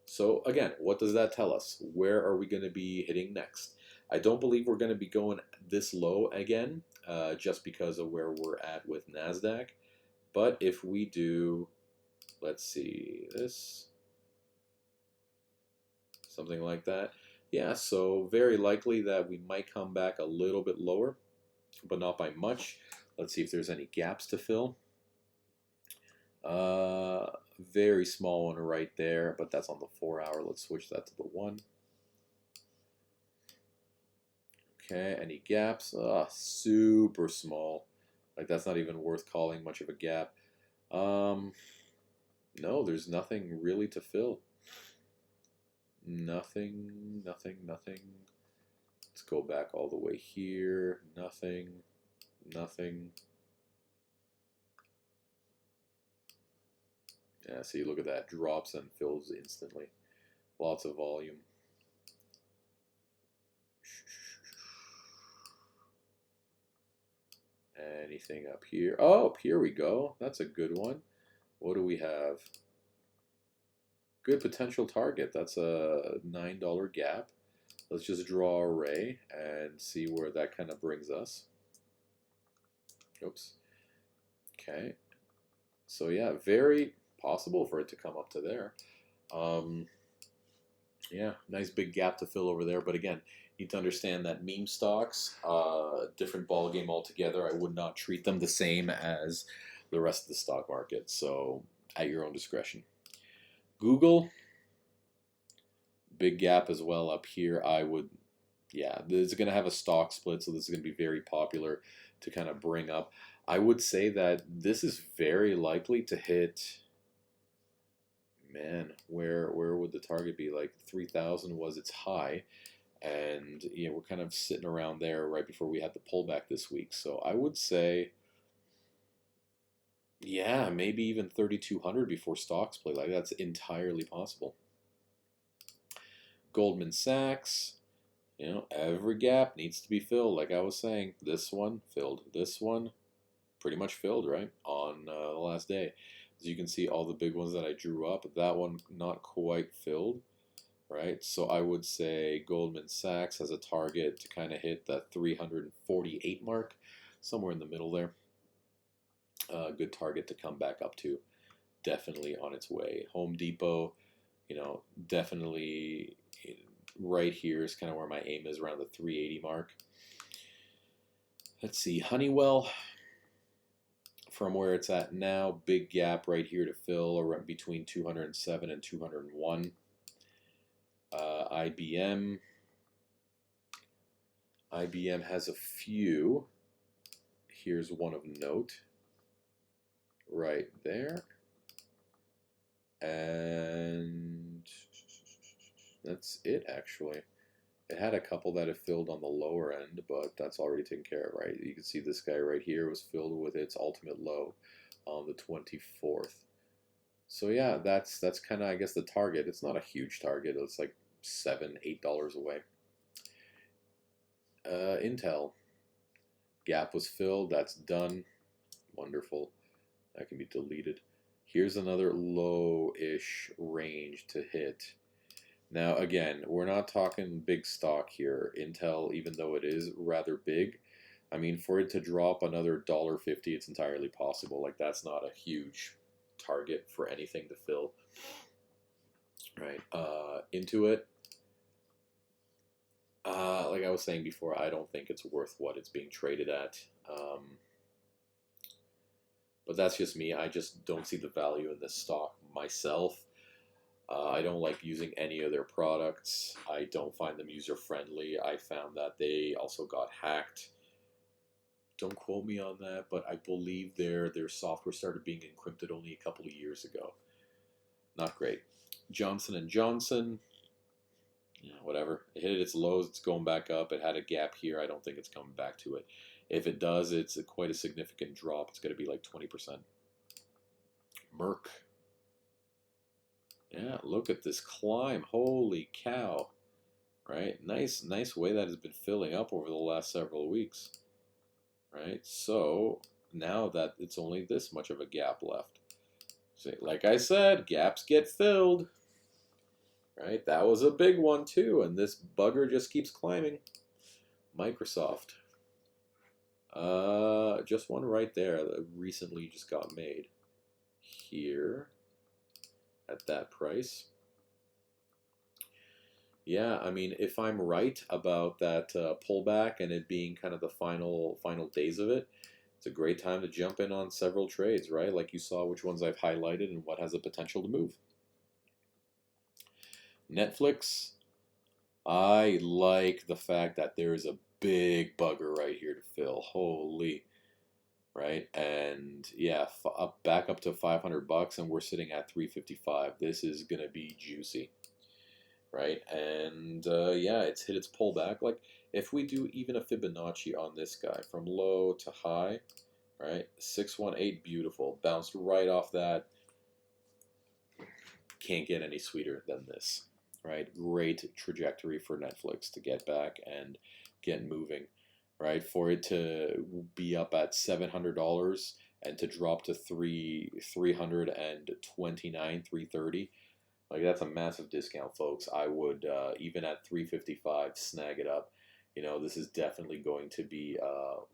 So again, what does that tell us? Where are we going to be hitting next? I don't believe we're going to be going this low again, just because of where we're at with NASDAQ. But if we do, let's see, this, something like that. Yeah, so very likely that we might come back a little bit lower, but not by much. Let's see if there's any gaps to fill. Very small one right there, but that's on the 4 hour. Let's switch that to the 1. Okay, any gaps? Super small. Like that's not even worth calling much of a gap. No, there's nothing really to fill. Nothing. Let's go back all the way here. Nothing. Yeah, see, look at that. Drops and fills instantly. Lots of volume. Anything up here? Oh, here we go. That's a good one. What do we have? Good potential target. That's a $9 gap. Let's just draw a ray and see where that kind of brings us. Oops. Okay. So yeah, very possible for it to come up to there. Yeah, nice big gap to fill over there. But again, you need to understand that meme stocks, different ball game altogether. I would not treat them the same as the rest of the stock market. So at your own discretion. Google, big gap as well up here. I would, yeah, this is going to have a stock split, so this is going to be very popular to kind of bring up. I would say that this is very likely to hit, man, where would the target be? Like 3,000 was its high, and you know, we're kind of sitting around there right before we had the pullback this week. So I would say Yeah, maybe even 3,200 before stocks play. Like that's entirely possible. Goldman Sachs, every gap needs to be filled. Like I was saying, this one filled, this one pretty much filled, right? On the last day. As you can see, all the big ones that I drew up, that one not quite filled, right? So I would say Goldman Sachs has a target to kind of hit that 348 mark, somewhere in the middle there. Good target to come back up to. Definitely on its way. Home Depot, definitely right here is kind of where my aim is, around the 380 mark. Let's see, Honeywell, from where it's at now, big gap right here to fill, around between 207 and 201. IBM has a few. Here's one of note right there. And that's it, actually. It had a couple that have filled on the lower end, but that's already taken care of, right? You can see this guy right here was filled with its ultimate low on the 24th. So yeah, that's kind of, I guess, the target. It's not a huge target. It's like $7, $8 away. Intel, gap was filled. That's done. Wonderful. That can be deleted. Here's another low-ish range to hit. Now, again, we're not talking big stock here. Intel, even though it is rather big, I mean, for it to drop another $1.50, it's entirely possible. Like, that's not a huge target for anything to fill. Right? Intuit, like I was saying before, I don't think it's worth what it's being traded at. But that's just me. I just don't see the value in this stock myself. I don't like using any of their products. I don't find them user-friendly. I found that they also got hacked. Don't quote me on that, but I believe their software started being encrypted only a couple of years ago. Not great. Johnson & Johnson, whatever. It hit its lows. It's going back up. It had a gap here. I don't think it's coming back to it. If it does, it's quite a significant drop. It's going to be like 20%. Merck. Yeah, look at this climb. Holy cow. Right? Nice way that has been filling up over the last several weeks. Right? So, now that it's only this much of a gap left. See, like I said, gaps get filled. Right? That was a big one too, and this bugger just keeps climbing. Microsoft. Just one right there that recently just got made. Here. At that price. Yeah, I mean, if I'm right about that pullback and it being kind of the final days of it, it's a great time to jump in on several trades, right? Like you saw which ones I've highlighted and what has the potential to move. Netflix, I like the fact that there is a big bugger right here to fill. Holy, right? And yeah, back up to $500, and we're sitting at 355. This is gonna be juicy, right? And yeah, it's hit its pullback. Like if we do even a Fibonacci on this guy from low to high, right? 618, beautiful. Bounced right off that. Can't get any sweeter than this, right? Great trajectory for Netflix to get back and get moving, right? For it to be up at $700 and to drop to 329, 330, like that's a massive discount, folks. I would even at 355 snag it up. This is definitely going to be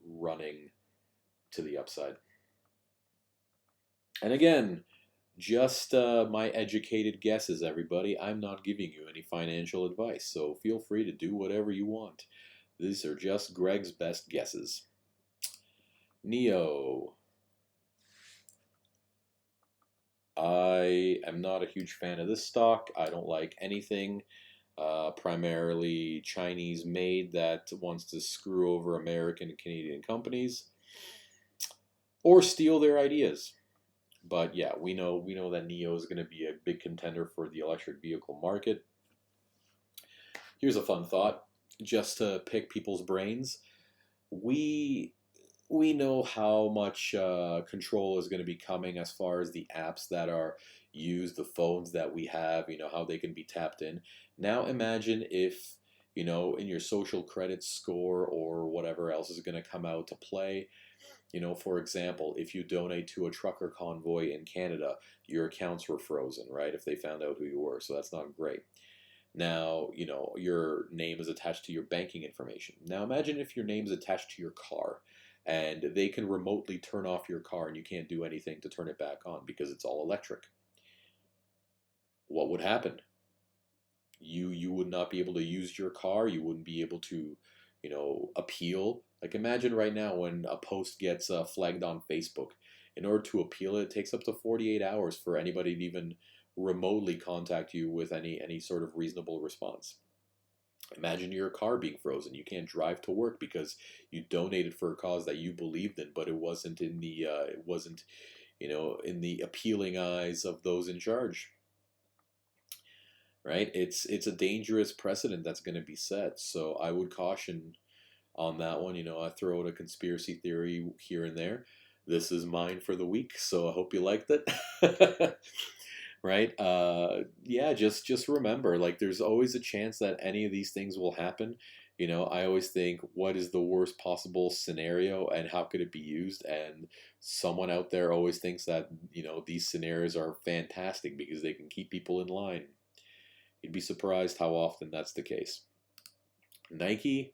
running to the upside. And again, just my educated guesses, everybody. I'm not giving you any financial advice, so feel free to do whatever you want. These are just Greg's best guesses. NEO. I am not a huge fan of this stock. I don't like anything primarily Chinese made that wants to screw over American and Canadian companies or steal their ideas. But yeah, we know that NEO is going to be a big contender for the electric vehicle market. Here's a fun thought, just to pick people's brains. We we know how much control is going to be coming as far as the apps that are used, the phones that we have, how they can be tapped in. Now imagine if, in your social credit score or whatever else is going to come out to play. For example, if you donate to a trucker convoy in Canada, your accounts were frozen, right? If they found out who you were. So that's not great. Now, your name is attached to your banking information. Now, imagine if your name is attached to your car and they can remotely turn off your car and you can't do anything to turn it back on because it's all electric. What would happen? You would not be able to use your car. You wouldn't be able to, appeal. Like imagine right now when a post gets flagged on Facebook. In order to appeal it, it takes up to 48 hours for anybody to even remotely contact you with any sort of reasonable response. Imagine your car being frozen. You can't drive to work because you donated for a cause that you believed in, but it wasn't in the appealing eyes of those in charge. Right? It's a dangerous precedent that's going to be set. So I would caution on that one. I throw out a conspiracy theory here and there. This is mine for the week, so I hope you liked it. Right? Yeah, just remember, like, there's always a chance that any of these things will happen. I always think, what is the worst possible scenario and how could it be used? And someone out there always thinks that, these scenarios are fantastic because they can keep people in line. You'd be surprised how often that's the case. Nike,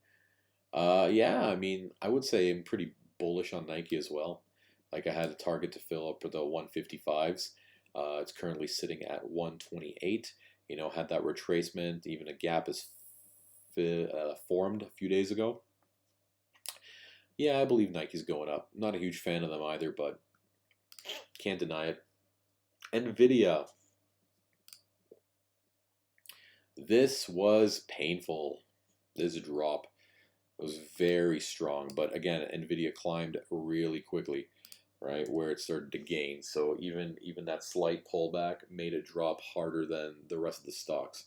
yeah, I mean, I would say I'm pretty bullish on Nike as well. Like I had a target to fill up for the 155s. It's currently sitting at 128. Had that retracement, even a gap is formed a few days ago. Yeah, I believe Nike's going up. Not a huge fan of them either, but can't deny it. Nvidia. This was painful. This drop was very strong, but again, Nvidia climbed really quickly, right, where it started to gain. So even that slight pullback made it drop harder than the rest of the stocks.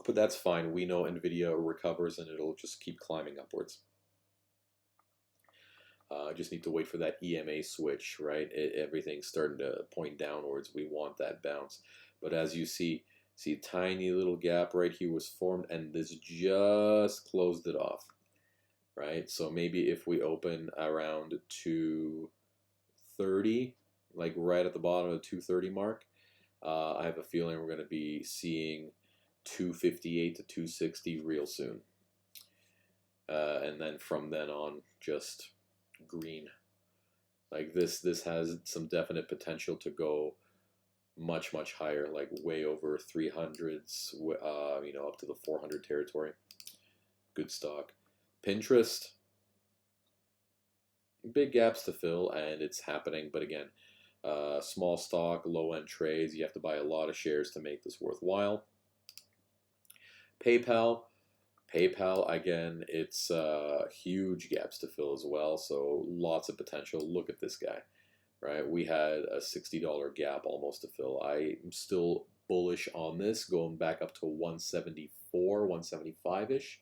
But that's fine. We know Nvidia recovers and it'll just keep climbing upwards. Just need to wait for that EMA switch, right? Everything's starting to point downwards. We want that bounce. But as you see a tiny little gap right here was formed, and this just closed it off, right? So maybe if we open around 230, like right at the bottom of the 230 mark, I have a feeling we're going to be seeing 258 to 260 real soon. And then from then on, just green. Like this has some definite potential to go much higher, like way over 300s, up to the 400 territory. Good stock. Pinterest, big gaps to fill, and it's happening. But again, small stock, low end trades. You have to buy a lot of shares to make this worthwhile. PayPal, again, it's huge gaps to fill as well. So lots of potential. Look at this guy. Right, we had a $60 gap almost to fill. I'm still bullish on this, going back up to 174, 175-ish,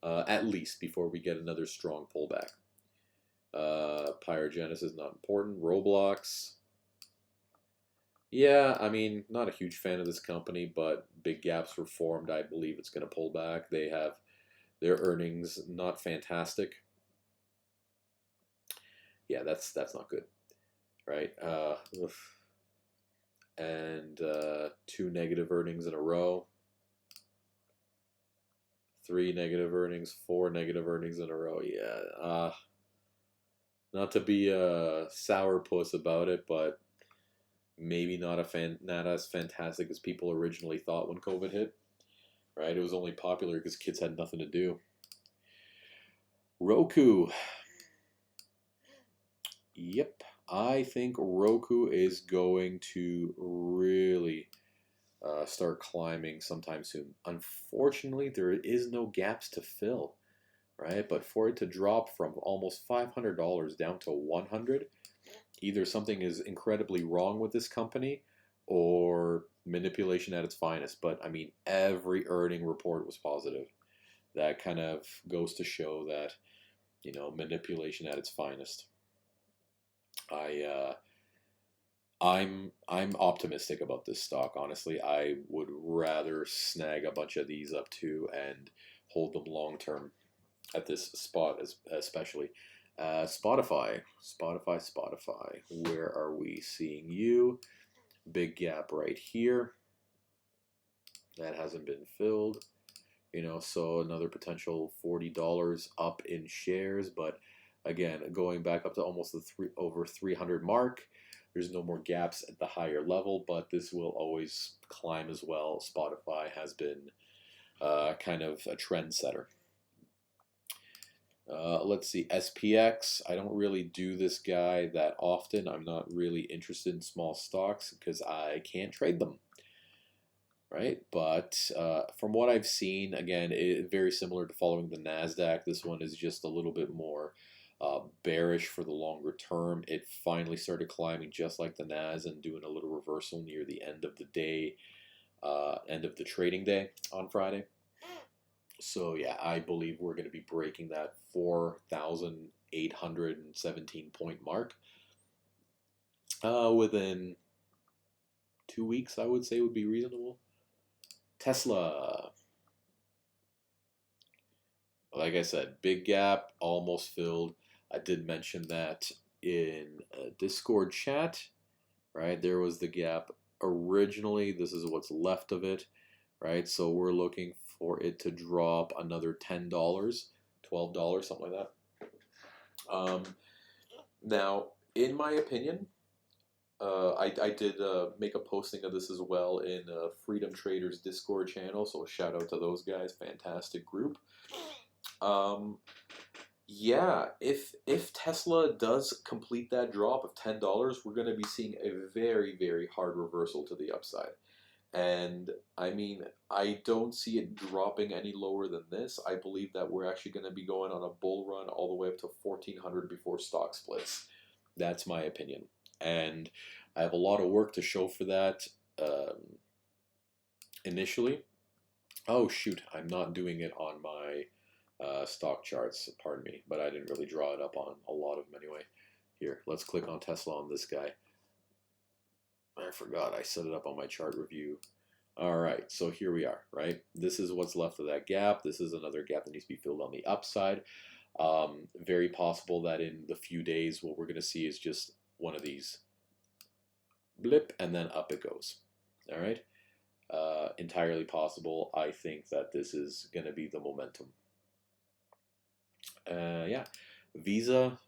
at least before we get another strong pullback. Pyrogenesis is not important. Roblox, yeah, I mean, not a huge fan of this company, but big gaps were formed. I believe it's going to pull back. They have their earnings not fantastic. Yeah, that's not good. Right? And 2 negative earnings in a row. 3 negative earnings, 4 negative earnings in a row. Yeah. Not to be a sourpuss about it, but maybe not as fantastic as people originally thought when COVID hit. Right? It was only popular because kids had nothing to do. Roku. Yep. I think Roku is going to really start climbing sometime soon. Unfortunately, there is no gaps to fill, right? But for it to drop from almost $500 down to $100, either something is incredibly wrong with this company or manipulation at its finest. But I mean, every earning report was positive. That kind of goes to show that manipulation at its finest. I'm optimistic about this stock. Honestly, I would rather snag a bunch of these up too and hold them long term at this spot, especially. Spotify. Where are we seeing you? Big gap right here. That hasn't been filled. So another potential $40 up in shares, but again, going back up to almost the over 300 mark. There's no more gaps at the higher level, but this will always climb as well. Spotify has been kind of a trendsetter. Let's see, SPX. I don't really do this guy that often. I'm not really interested in small stocks because I can't trade them. Right, but from what I've seen, again, very similar to following the NASDAQ. This one is just a little bit more bearish for the longer term. It finally started climbing just like the NAS and doing a little reversal near the end of the day, end of the trading day on Friday. So yeah, I believe we're going to be breaking that 4,817 point mark within 2 weeks. I would say would be reasonable. Tesla. Like I said, big gap, almost filled. I did mention that in a Discord chat, right? There was the gap originally. This is what's left of it, right? So we're looking for it to drop another $10, $12, something like that. Now, in my opinion, I did make a posting of this as well in Freedom Traders Discord channel, so a shout out to those guys, fantastic group. Yeah, if Tesla does complete that drop of $10, we're going to be seeing a very, very hard reversal to the upside. And I mean, I don't see it dropping any lower than this. I believe that we're actually going to be going on a bull run all the way up to 1400 before stock splits. That's my opinion. And I have a lot of work to show for that initially. Oh, shoot. I'm not doing it on my stock charts, pardon me. But I didn't really draw it up on a lot of them anyway. Here, let's click on Tesla on this guy. I forgot I set it up on my chart review. All right, so here we are, right? This is what's left of that gap. This is another gap that needs to be filled on the upside. Very possible that in the few days, what we're going to see is just one of these blip, and then up it goes. All right, entirely possible. I think that this is going to be the momentum. Yeah, Visa,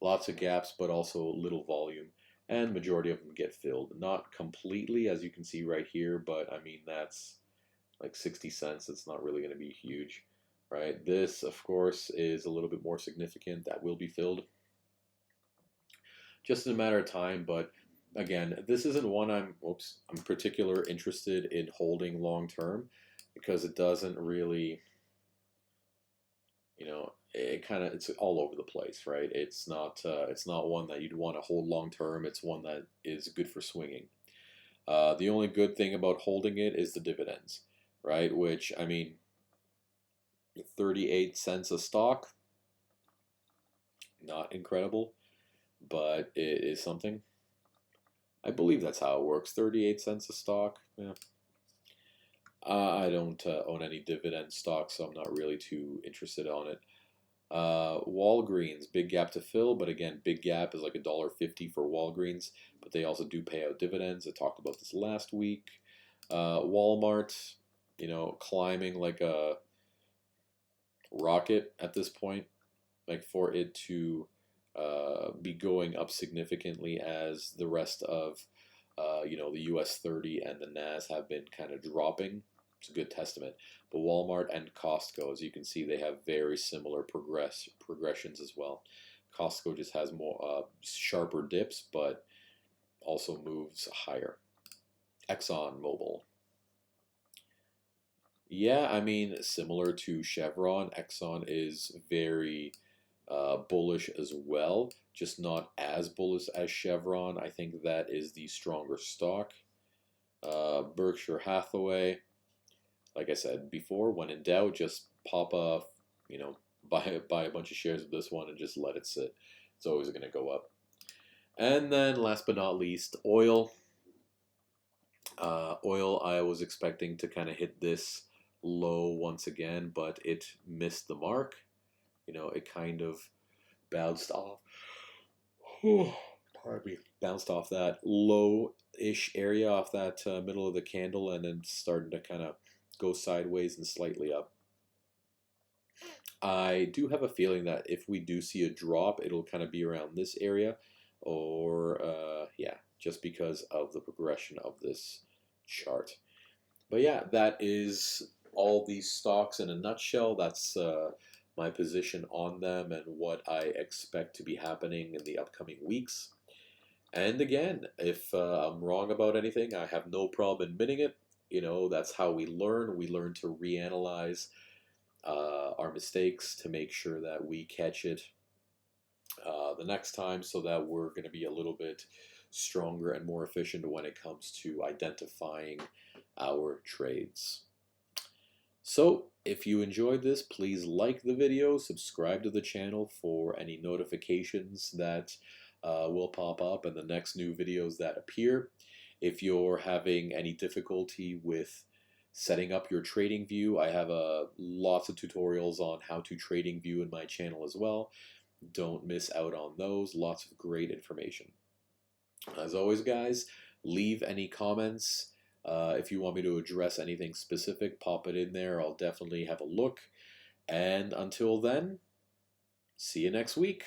lots of gaps, but also little volume, and majority of them get filled. Not completely, as you can see right here, but I mean, that's like 60 cents. It's not really going to be huge, right? This, of course, is a little bit more significant. That will be filled just in a matter of time, but again, this isn't one I'm particular interested in holding long term because it doesn't really, it's all over the place, right? It's not one that you'd want to hold long term. It's one that is good for swinging. The only good thing about holding it is the dividends, right? Which, I mean, 38 cents a stock, not incredible, but it is something. I believe that's how it works. 38 cents a stock. Yeah. I don't own any dividend stocks, so I'm not really too interested on it. Walgreens, big gap to fill, but again, big gap is like $1.50 for Walgreens, but they also do pay out dividends. I talked about this last week. Walmart, climbing like a rocket at this point, like for it to be going up significantly as the rest of the US30 and the NAS have been kind of dropping. It's a good testament. But Walmart and Costco, as you can see, they have very similar progressions as well. Costco just has more sharper dips, but also moves higher. ExxonMobil. Yeah, I mean, similar to Chevron, Exxon is very bullish as well, just not as bullish as Chevron. I think that is the stronger stock. Berkshire Hathaway, like I said before, when in doubt, just pop a buy a bunch of shares of this one and just let it sit. It's always going to go up. And then last but not least, oil. Oil, I was expecting to kind of hit this low once again, but it missed the mark. It kind of bounced off. Pardon me. Bounced off that low-ish area, off that middle of the candle, and then starting to kind of go sideways and slightly up. I do have a feeling that if we do see a drop, it'll kind of be around this area, or yeah, just because of the progression of this chart. But yeah, that is all these stocks in a nutshell. That's my position on them and what I expect to be happening in the upcoming weeks. And again, if I'm wrong about anything, I have no problem admitting it. That's how we learn. We learn to reanalyze our mistakes to make sure that we catch it the next time, so that we're going to be a little bit stronger and more efficient when it comes to identifying our trades. So if you enjoyed this, please like the video, subscribe to the channel for any notifications that will pop up and the next new videos that appear. If you're having any difficulty with setting up your trading view, I have lots of tutorials on how to trading view in my channel as well. Don't miss out on those. Lots of great information. As always, guys, leave any comments. If you want me to address anything specific, pop it in there. I'll definitely have a look. And until then, see you next week.